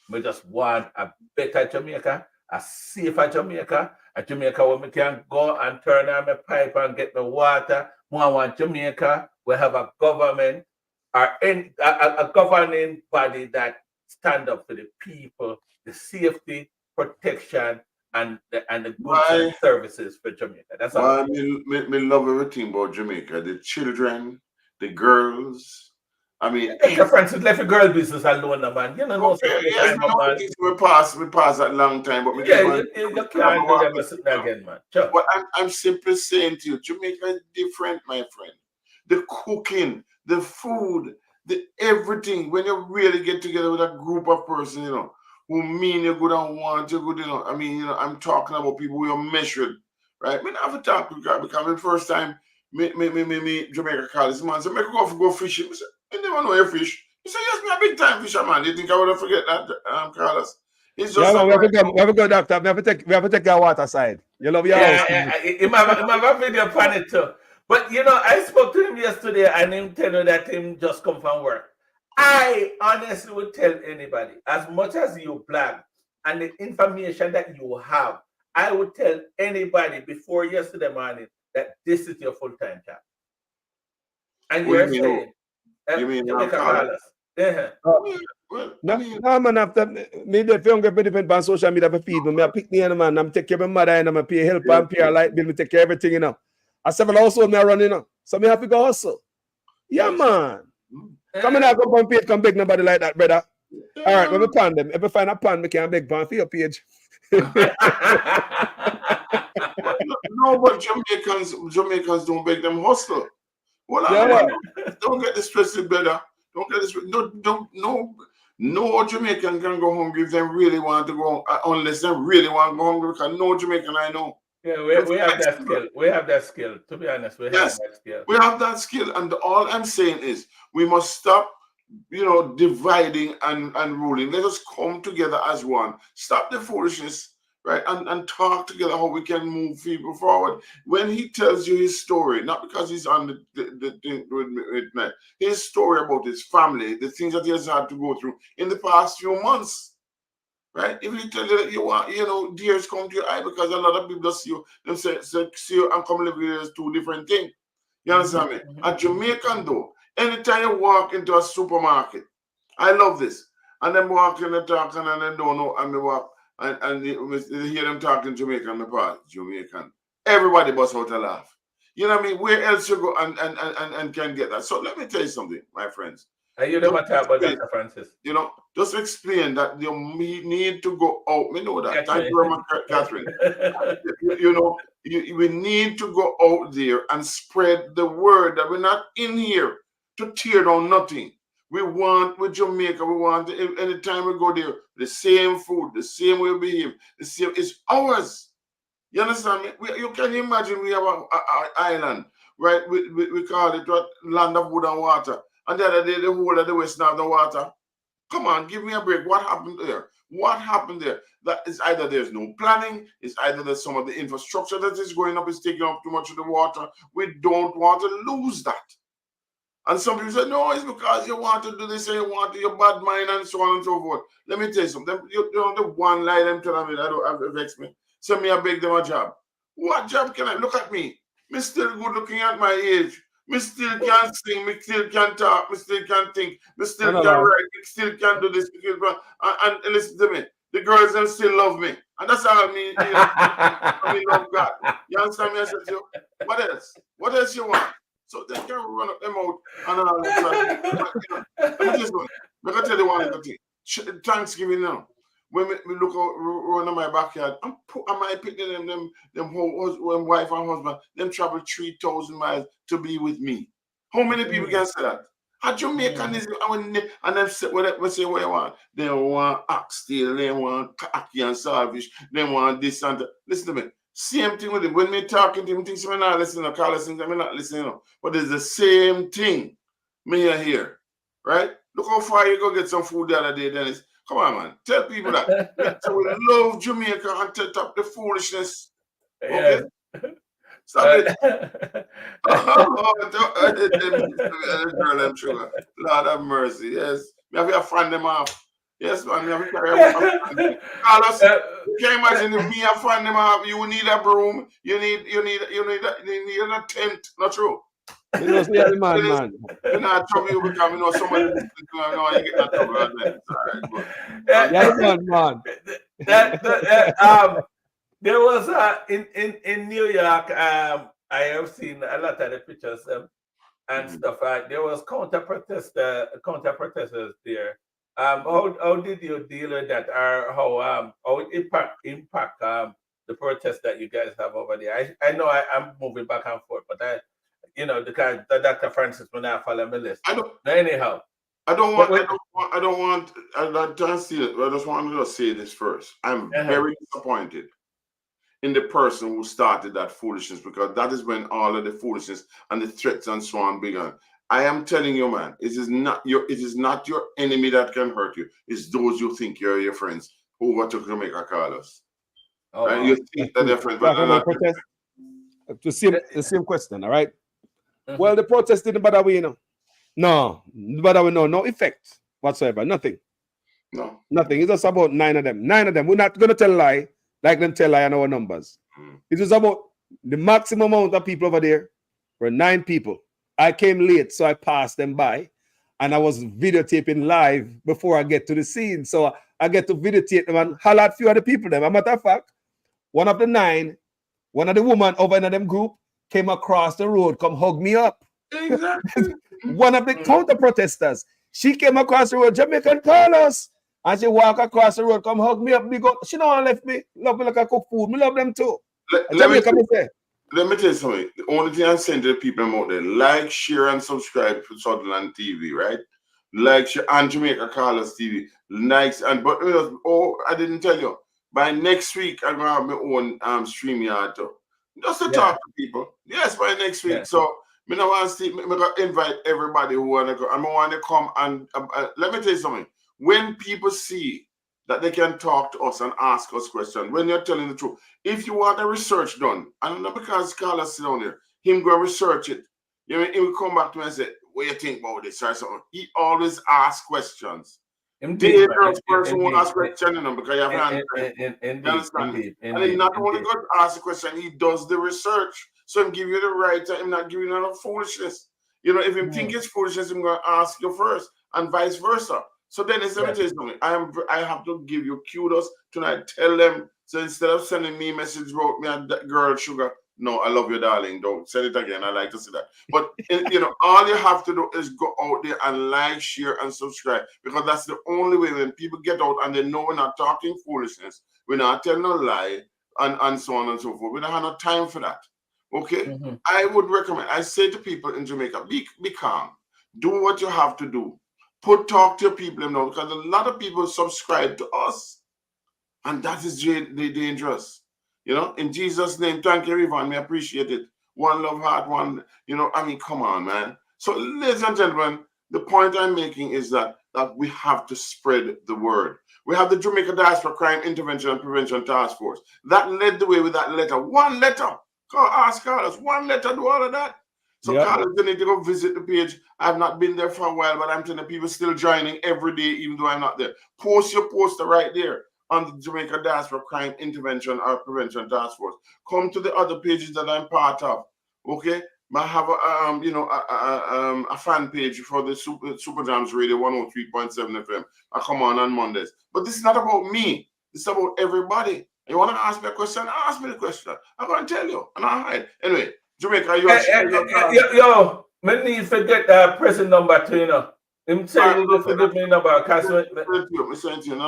We just want a better Jamaica, a safer Jamaica, a Jamaica where we can go and turn on my pipe and get the water. We want Jamaica, we have a government, or a governing body that stand up for the people, the safety, protection, and the goods and services for Jamaica. That's all. I love everything about Jamaica. The children, the girls. I mean, Dr. Francis left the girl business alone, man. We pass that long time, but you can't do that again, man. Sure. But I'm simply saying to you, Jamaica is different, my friend. The cooking, the food, the everything. When you really get together with a group of persons, who mean you good and want you good, I mean, I'm talking about people who are measured, right? I mean, I have a talk because the first time me Jamaican Carlos, man, so make go fishing. I said, I never know you fish. He said, yes, me a big time fisherman. You think I would forget that, Carlos? It's just we have to go, doctor. We have to take our water side. You love your house. He might have video on it too. But I spoke to him yesterday and him tell me that him just come from work. I honestly would tell anybody, as much as you blog and the information that you have, I would tell anybody before yesterday morning that this is your full-time job. And you're saying, you mean Carlos? No, man, after me, the film get depend on social media for feed me. I pick me and man, I'm take care of my mother and I'm pay help and pay a light bill, me take care of everything, I several also me run, so me have to go hustle. Yeah, man. Come in, I go on page, come beg nobody like that, brother. All right, when we pan them, if we find a pan, we can beg pan for your page. No, but Jamaicans don't beg them hustle. Hold on, Yeah. don't get this twisted, brother. Don't get this. No Jamaican can go hungry if they really want to go, unless they really want to go hungry. Because no Jamaican I know. Yeah, we have that skill. We have that skill. To be honest, we have that skill. We have that skill, and all I'm saying is we must stop, dividing and ruling. Let us come together as one. Stop the foolishness, right? And talk together how we can move people forward. When he tells you his story, not because he's on the thing with me, his story about his family, the things that he has had to go through in the past few months. Right? If you tell you that you want, tears come to your eye because a lot of people just see you, them say see you and come live with you as two different things. You understand me? A Jamaican though, anytime you walk into a supermarket, I love this. And them walking and talking and they don't know, and they walk and you hear them talking Jamaican, the part Jamaican. Everybody busts out a laugh. You know what I mean? Where else you go and can get that? So let me tell you something, my friends. And you never talk about Dr. Francis. Just explain that you need to go out. We know that. Thank you very much, Catherine. We need to go out there and spread the word that we're not in here to tear down nothing. We want with Jamaica, we want anytime we go there, the same food, the same way we behave, the same is ours. You understand me? You can imagine we have an island, right? We call it what, land of wood and water. And the other day, the whole of the West now have the water. Come on, give me a break. What happened there? What happened there? That is either there's no planning, it's either that some of the infrastructure that is going up is taking up too much of the water. We don't want to lose that. And some people say, no, it's because you want to do this and you want to your bad mind and so on and so forth. Let me tell you something. The one lie them telling me that don't vex me. So me, I beg them a job. What job can I look at me? Me still good looking at my age. Me still can sing, me still can talk, me still can think, me still can write, me still can do this. And listen to me, the girls them still love me. And that's how I mean, I mean love God. You understand me? I said to you, what else? What else you want? So they can run up them out and all that. Let me just go. Let me tell you one other thing. Thanksgiving now. When we look around my backyard, I might pick them wife and husband, them travel 3,000 miles to be with me. How many people can say that? A Jamaican is, and them say what they want. They want oxtail, they want khaki and salvage, they want this and that. Listen to me. Same thing with him. When me talking to him, things I'm not listening to Carlos, things I'm not listening to. But it's the same thing. Me here, right? Look how far you go get some food the other day, Dennis. Come on, man. Tell people that. So we love Jamaica and tell up the foolishness. Okay? Yeah. Stop it. Lord have mercy. Yes. We have to fan them off. Yes, man. We have to carry them. Carlos, you can imagine if me and fan them off, you need a broom, you need a tent. Not true. You know, see the man. You're not trouble you because somebody you get that trouble. Man. There was in New York. I have seen a lot of the pictures and stuff. There was counter protesters there. How did you deal with that, or how it impact the protest that you guys have over there? I know I'm moving back and forth, but because Dr. Francis will not follow my list. Anyhow. I don't want to see it. I just wanted to say this first. I'm very disappointed in the person who started that foolishness, because that is when all of the foolishness and the threats and so on began. I am telling you, man, it is not your enemy that can hurt you. It's those you think you're your friends who want to Jamaica Carlos. Oh, and you think that they're friends, but they're not. The same question, all right? Well, the protest didn't bother we, No, no effect whatsoever. Nothing. No. Nothing. It's just about 9 of them. 9 of them. We're not going to tell lie like them tell lie on our numbers. It was about the maximum amount of people over there were 9 people. I came late, so I passed them by, and I was videotaping live before I get to the scene. So I get to videotape them and holler at a few of the people. As a matter of fact, one of the 9, one of the women over in them group came across the road, come hug me up. Exactly. One of the counter protesters, she came across the road, Jamaican Carlos, and she walked across the road, come hug me up. She don't want to left me. Love me like I cook food. Me love them too. Let me let me tell you something. The only thing I'm saying to the people out there, like, share, and subscribe to Sutherland TV, right? Like, share, and Jamaica Carlos TV. Likes, and but I didn't tell you. By next week, I'm gonna have my own StreamYard too. Just to talk to people. Yes, by next week. So me no want to see. Me gonna invite everybody who wanna go. I want to come and let me tell you something. When people see that they can talk to us and ask us questions, when you're telling the truth, if you want the research done, and not because Carlos sit down there, him go research it. You know, he will come back to me and say, "What do you think about this?" or something. He always asks questions. Dangerous person who asks questions, you know, because you have hand. You understand? And he not only going to ask the question, he does the research. So him give you the right time, him not giving you no foolishness. You know, if him think it's foolishness, I'm going to ask you first, and vice versa. So then it's something. I have to give you kudos tonight. Tell them. So instead of sending me a message about me and that girl Sugar, no, I love you, darling. Don't send it again. I like to see that. But you know, all you have to do is go out there and like, share, and subscribe, because that's the only way. When people get out and they know we're not talking foolishness, we're not telling a lie, and so on and so forth. We don't have no time for that. Okay, I would recommend. I say to people in Jamaica, be calm. Do what you have to do. Talk to your people now, because a lot of people subscribe to us, and that is dangerous. You know, in Jesus' name, thank you, everyone. We appreciate it. One love heart, one, you know, I mean, come on, man. So, ladies and gentlemen, the point I'm making is that we have to spread the word. We have the Jamaica Diaspora Crime Intervention and Prevention Task Force. That led the way with that letter. One letter. Ask Carlos. One letter, do all of that. So Carlos, you need to go visit the page. I've not been there for a while, but I'm telling people still joining every day, even though I'm not there. Post your poster right there on the Jamaica Diaspora Crime Intervention or Prevention Task Force. Come to the other pages that I'm part of. Okay, I have a fan page for the Super Jams Radio 103.7 FM. I come on Mondays. But this is not about me. This is about everybody. You want to ask me a question? Ask me the question. I'm going to tell you. And I'll hide. Anyway, Jamaica, yo, me need to get that person number to, you know. Him say you go forgive me number. No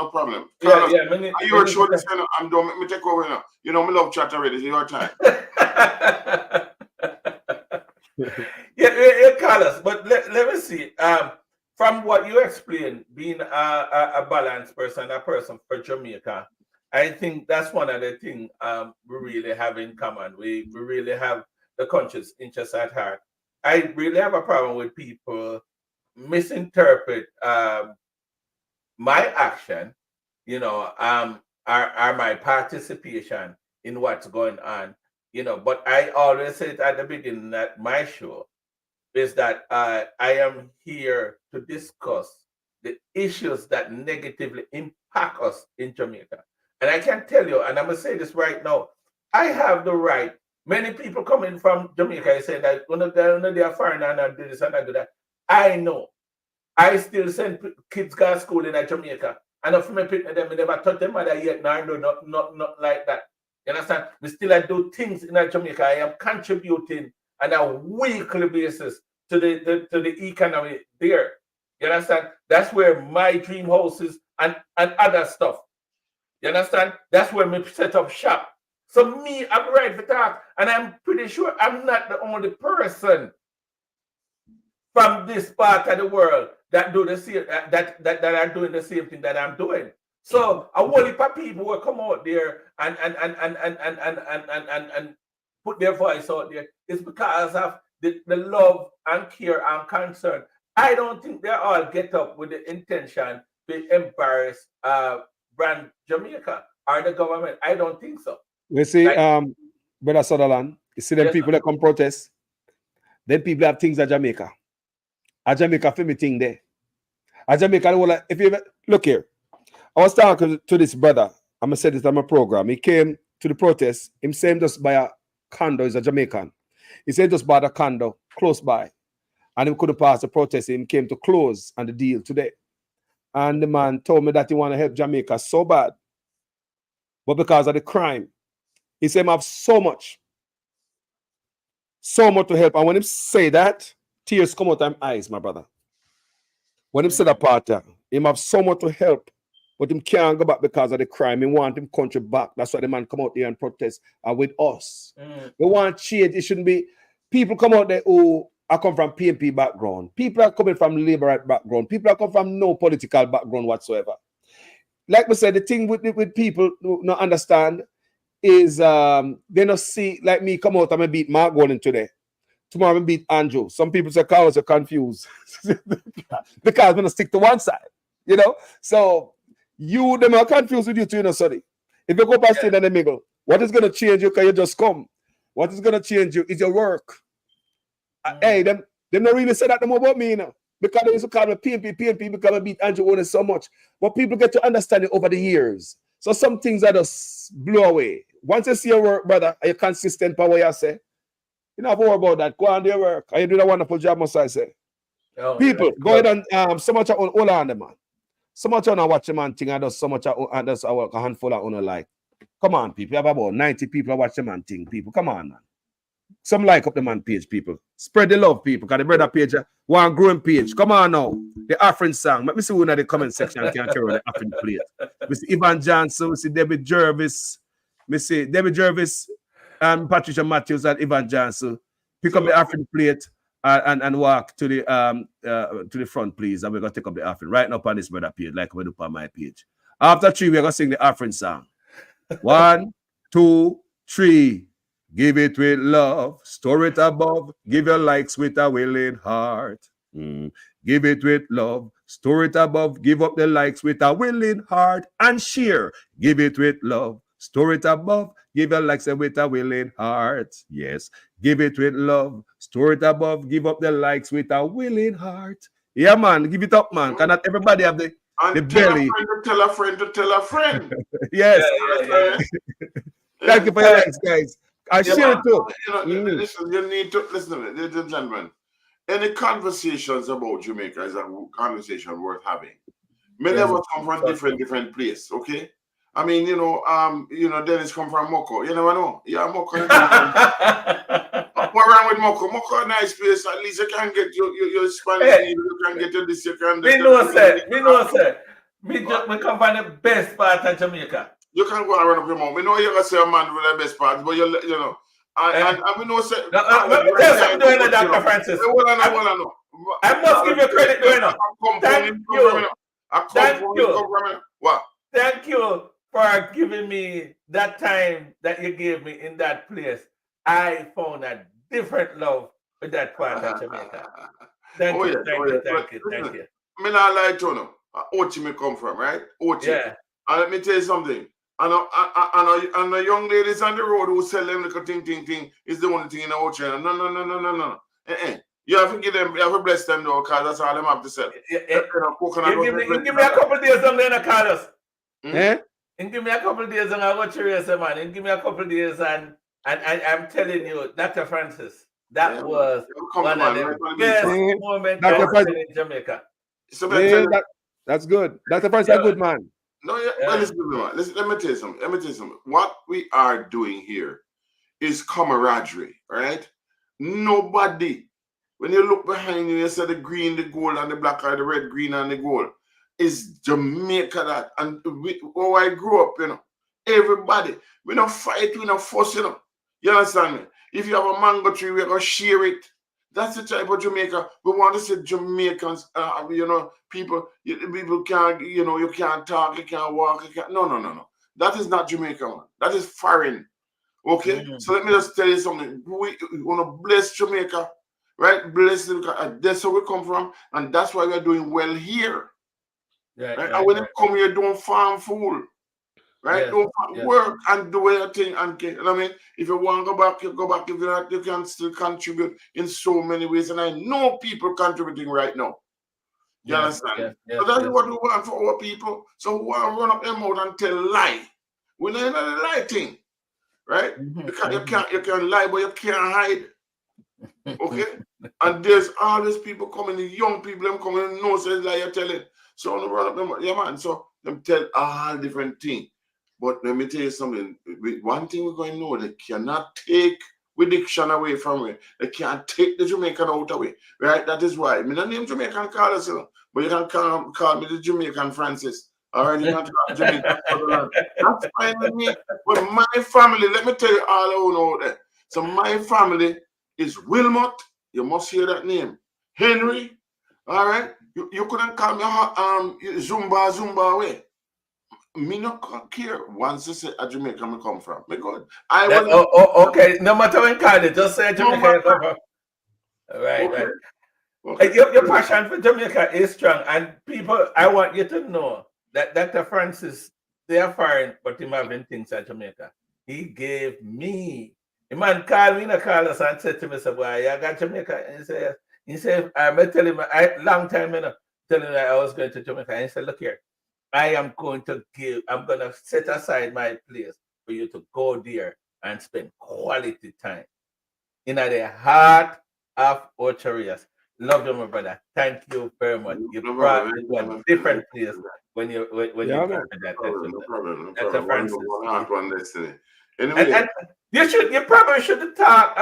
problem. Yeah, you are sure this, I'm done. Let me take over now. You know, me love chat already. It's your time. yeah, Carlos. But let me see. From what you explained, being a balanced person, a person for Jamaica, I think that's one of the things we really have in common. We really have the country's interest at heart. I really have a problem with people misinterpret my action, you know, are my participation in what's going on, you know. But I always say it at the beginning at my show is that I am here to discuss the issues that negatively impact us in Jamaica. And I can tell you, and I'm gonna say this right now, I have the right. Many people coming from Jamaica say that they are foreign and do this and I do that. I know. I still send kids to school in Jamaica. And if me pick them, I never touch them mother yet. No, not like that. You understand? We still do things in Jamaica. I am contributing on a weekly basis to the economy there. You understand? That's where my dream house is and other stuff. You understand? That's where we set up shop. So me, I'm right for that. And I'm pretty sure I'm not the only person from this part of the world that do the same that are doing the same thing that I'm doing. So a whole heap of people will come out there and put their voice out there. It's because of the love and care and concern. I don't think they all get up with the intention to embarrass brand Jamaica or the government. I don't think so. We see, Brother Sutherland, you see them people that come protest, then people have things at Jamaica. At Jamaica, for me thing there. At Jamaica, if you ever, look here, I was talking to this brother, I'm going to say this on my program. He came to the protest, him saying just buy a condo, he's a Jamaican. He said just buy a condo close by. And he couldn't pass the protest, he came to close on the deal today. And the man told me that he want to help Jamaica so bad. But because of the crime, he said, I have so much to help. And when he say that, tears come out of my eyes, my brother. When he said that part, he have so much to help but him can't go back because of the crime. He want him country back. That's why the man come out there and protest with us. We want change. It shouldn't be people come out there who are come from PNP background. People are coming from Labour right background. People are coming from no political background whatsoever. Like we said, the thing with people who not understand is they not see, like me, come out and I beat Mark Golden today. Tomorrow I beat Andrew. Some people say, Carlos, you're confused. Because I'm going to stick to one side, you know? So you, them are confused with you too, you know, sorry. If you go past in the middle, what is going to change you? Can you just come? What is going to change you is your work. Hey, them not really say that no more about me, you know? Because they used to call me PNP, because I beat Andrew Golden so much. But people get to understand it over the years. So some things are just blow away. Once you see your work, brother, are you consistent for what you say? You don't have to worry about that. Go on to your work. And you do a wonderful job, must I say. Oh, people, go ahead and so much on all on the man. So much on watch the man thing and does so much and does a handful of on like. Come on, people. You have about 90 people watch the man thing, people. Come on, man. Some like up the man page, people. Spread the love, people. Because the brother page, one growing page. Come on now. The Afrin song. Let me see who in the comment section can carry the Afrin plate. We see Ivan Johnson, we see David Jervis. We see David Jervis and Patricia Matthews and Ivan Johnson. Pick up the Afrin plate and walk to the front, please. And we're gonna take up the Afrin right now on this brother page, like we do on my page. After 3, we're gonna sing the Afrin song. 1, 2, 3. Give it with love, store it above, give your likes with a willing heart. Give it with love, store it above, give up the likes with a willing heart and share. Give it with love, store it above, give your likes with a willing heart. Yes, give it with love, store it above, give up the likes with a willing heart. Yeah, man, give it up, man. Cannot everybody have the belly? Tell a friend to tell a friend. Yes. Yeah. Thank you for your likes, guys. I share it too. Listen, you need to listen to me, ladies and gentlemen. Any conversations about Jamaica is a conversation worth having. May never come from different place, okay? I mean, Dennis come from Moko. You never know. Yeah, Moko. What wrong with Moko? Moko a nice place. At least you can get your Spanish. You can get your this. You can. Me know, sir. Me come from the best part of Jamaica. You can go and run up your mouth. We know you're going to say a man with the best part, but you know. And we know... Let me tell you something doing Dr. Francis. I must give you credit doing it. Thank you. What? Thank you for giving me that time that you gave me in that place. I found a different love with that part of Jamaica. Thank you. I mean, I like to know. Ochi me come from, right? Ochi. Yeah. And let me tell you something. And the young ladies on the road who sell them little thing is the only thing in the ocean. No. You have to give them, you have to bless them though, because that's all them have to sell. Give me a couple of days on there, Carlos. And give me a couple of days and I'll go to you, man. And give me a couple of days and I'm telling you, Dr. Francis, that was one of the best moments in Jamaica. That's good. Dr. Francis, a good man. No, listen to me, man. Let me tell you something. What we are doing here is camaraderie, right? Nobody, when you look behind you, you see the green, the gold, and the black, or the red, green, and the gold. It's Jamaica that. And where I grew up, everybody, we don't fight, we don't fuss, You understand me? If you have a mango tree, we're going to share it. That's the type of Jamaica. We want to say Jamaicans, people can't, you can't talk, you can't walk, you can't. No. That is not Jamaica, man. That is foreign. Okay? So let me just tell you something. We want to bless Jamaica, right? Bless Jamaica. That's where we come from, and that's why we're doing well here. Right? And when you come here, don't farm fool. Right? Don't work and do your thing. And you know what I mean? If you want to go back, you go back. If you not, you can still contribute in so many ways. And I know people contributing right now. You understand? So that's what we want for our people. So we want to run up their mouth and tell lie. We're not in the lie thing. Right? You can lie, but you can't hide. Okay? And there's all these people coming, the young people them coming, no says lie you're telling. So we run up their mouth. Yeah, man. So them tell all different things. But let me tell you something. One thing we're going to know, they cannot take the diction away from me. They can't take the Jamaican out away. Right? That is why. My name Jamaican Carlos, but you can call me the Jamaican Francis. All right, you're not talking Jamaican. That's fine with me. But my family, let me tell you all I know that. So my family is Wilmot. You must hear that name. Henry. All right. You couldn't call me Zumba way. Me not care. Once you say a Jamaica me come from. Me good. Okay. No matter when call it, just say Jamaica you come from. Right, Okay. right. Okay. Your passion for Jamaica is strong, and people, I want you to know that Dr. Francis, they are foreign, but him having things at Jamaica. He gave me, the man called me, call us and said to me, "Boy, I got Jamaica." And he said, I'm telling him, long time, telling him that I was going to Jamaica. And he said, "Look here, I'm going to set aside my place for you to go there and spend quality time in the heart of Ocharias." Love you, my brother. Thank you very much. You brought me to a different place when you Yeah, came man. to that No episode. problem. No Dr. problem. Francis. One heart, one destiny. And Anyway, you probably should talk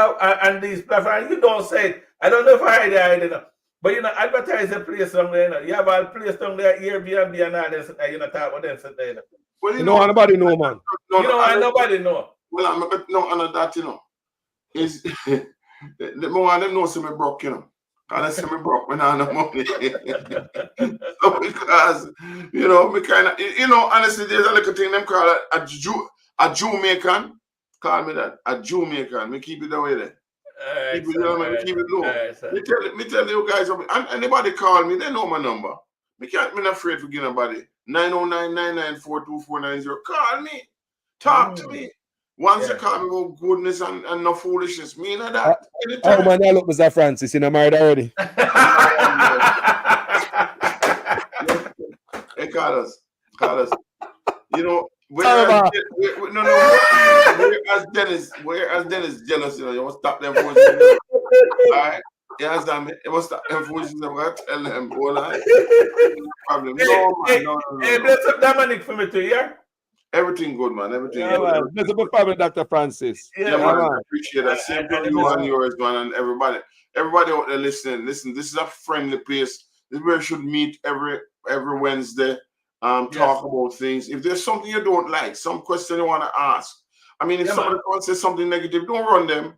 on these platforms. You don't say it. I don't know if I don't know. But advertise a place down there. You have a place down there, Airbnb and all this, talk about this. well, You know, nobody know, man. Nobody know. Well, I'm a bit no under that, is the more them know me broke, And I say me broke when I have no money. So because me kind of honestly, there's a little thing them call a Jamaican. Call me that a Jamaican. Me keep it away there. Keep it low. Me tell you guys, and anybody call me, they know my number. Me not afraid to give nobody. 909-994-2490. Call me. Talk to me. Once you call me about goodness and no foolishness, me and that. Oh man, I look Mr. Francis, married already. Hey, Carlos. Whereas Dennis jealous, you must stop them foolishness. All right? You understand me? You must stop them foolishness. I'm going to tell them, all right? No problem. Hey, bless up Dominic for me too, yeah? Everything good, man. Everything Yeah, good. man. Bless up family, Dr. Francis. Yeah, man. I appreciate that. Same to you and yours, man, and everybody. Everybody out there listening. Listen, this is a friendly place. This is where you should meet every Wednesday. Talk about things. If there's something you don't like, some question you want to ask. I mean, if somebody wants to say something negative, don't run them.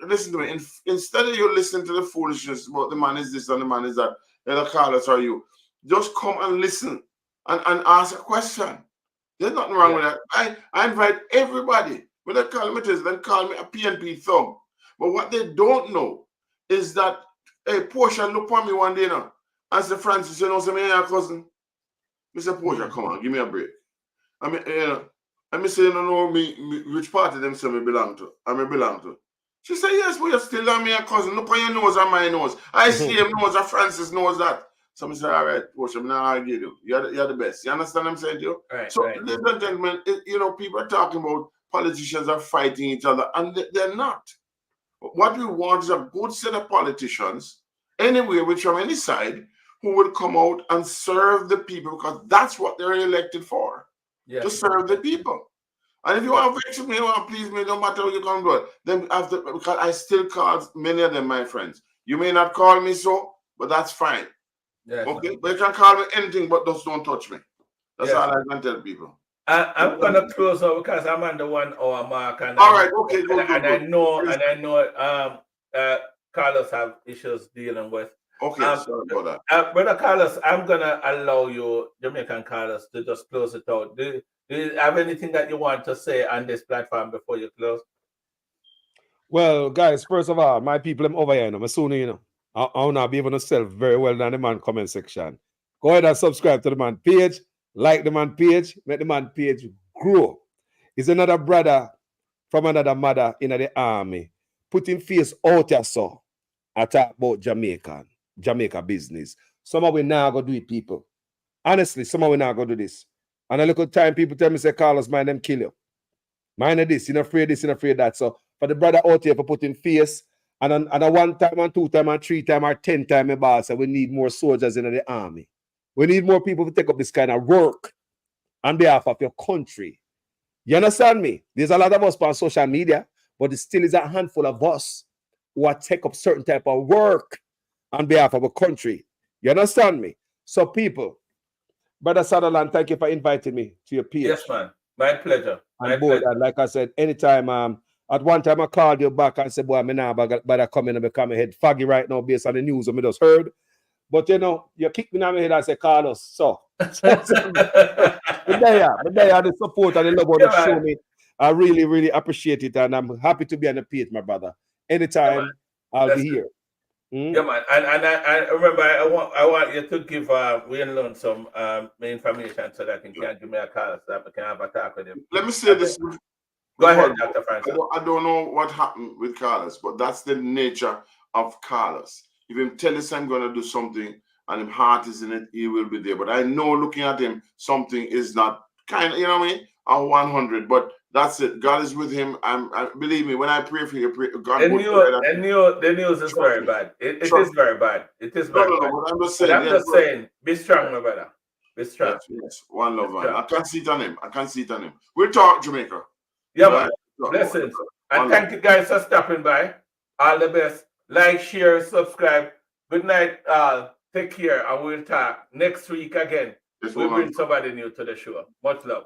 Listen to me. Instead of you listening to the foolishness about the man is this and the man is that, the Carlos are you, just come and listen and ask a question. There's nothing wrong with that. I invite everybody. When they call me this, then call me a PNP thug. But what they don't know is that, hey, Portia look for me one day now. I said, "Francis, say me your cousin." Mr. Portia, come on, give me a break. I mean, let me say, know me, which party them say me belong to. I belong to. She said, "Yes, but you're still on me a cousin. Look on your nose and my nose. I see him knows that Francis knows that." So I said, "All right, Portia, I'm not argue you. You're the best." You understand what I'm saying to you? Right, so, ladies and gentlemen, people are talking about politicians are fighting each other, and they're not. What we want is a good set of politicians, anywhere, which from any side, who will come out and serve the people, because that's what they're elected for, to serve the people. And if you want to vex me, you want to please me, no matter what you can do, then because I still call many of them my friends. You may not call me so, but that's fine. Okay? But you can call me anything, but just don't touch me. That's all I can tell people. I'm gonna close now because I'm on the 1 hour mark. And all right, okay, good. I know Carlos have issues dealing with. Okay, sorry about that. Brother Carlos, I'm gonna allow you, Jamaican Carlos, to just close it out. Do you have anything that you want to say on this platform before you close? Well, guys, first of all, my people, I'm over here, I'm soon, I'll not be able to sell very well in the man comment section. Go ahead and subscribe to the man page, like the man page, make the man page grow. He's another brother from another mother in the army, putting face out there, so I talk about Jamaica business. Some of we now go do it, people. Honestly, some of we now go do this. And a little time, people tell me, say, "Carlos, mind them kill you. Mind of this, you're not afraid this, you're not afraid that." So for the brother out here for putting face, and a 1 time, and 2 time, and 3 time, or 10 time, my boss said we need more soldiers in the army. We need more people to take up this kind of work on behalf of your country. You understand me? There's a lot of us on social media, but it still is a handful of us who are take up certain type of work on behalf of a country. You understand me? So people, Brother Sutherland, thank you for inviting me to your page. Yes, man. My pleasure. My And board. pleasure. And like I said, anytime, at one time I called you back and said, boy, I'm now but I come in and become a head foggy right now based on the news I just heard. But you know, you kick me in my head and say, Carlos, so. But there, the support and the love that you show me. I really, really appreciate it. And I'm happy to be on the page, my brother. Anytime I'll be here. Yeah, man. And I remember I want you to give Wayne Lund some information so that he can give me a call so that we can have a talk with him. Let me say this. Go ahead, Dr. Francis. I don't know what happened with Carlos, but that's the nature of Carlos. If him tell us I'm going to do something and his heart is in it, he will be there. But I know looking at him, something is not kind of, you know what I mean? On 100, but that's it. God is with him. Believe me, when I pray for you, God will the news is very bad. It is very bad. It is very bad. No, I'm just saying, be strong, my brother. Be strong. Yes. One love, man. I can't see it on him. We'll talk, Jamaica. Yeah, man. Blessings. And thank you guys for stopping by. All the best. Like, share, subscribe. Good night, all. Take care, and we'll talk next week again. We'll bring somebody new to the show. Much love.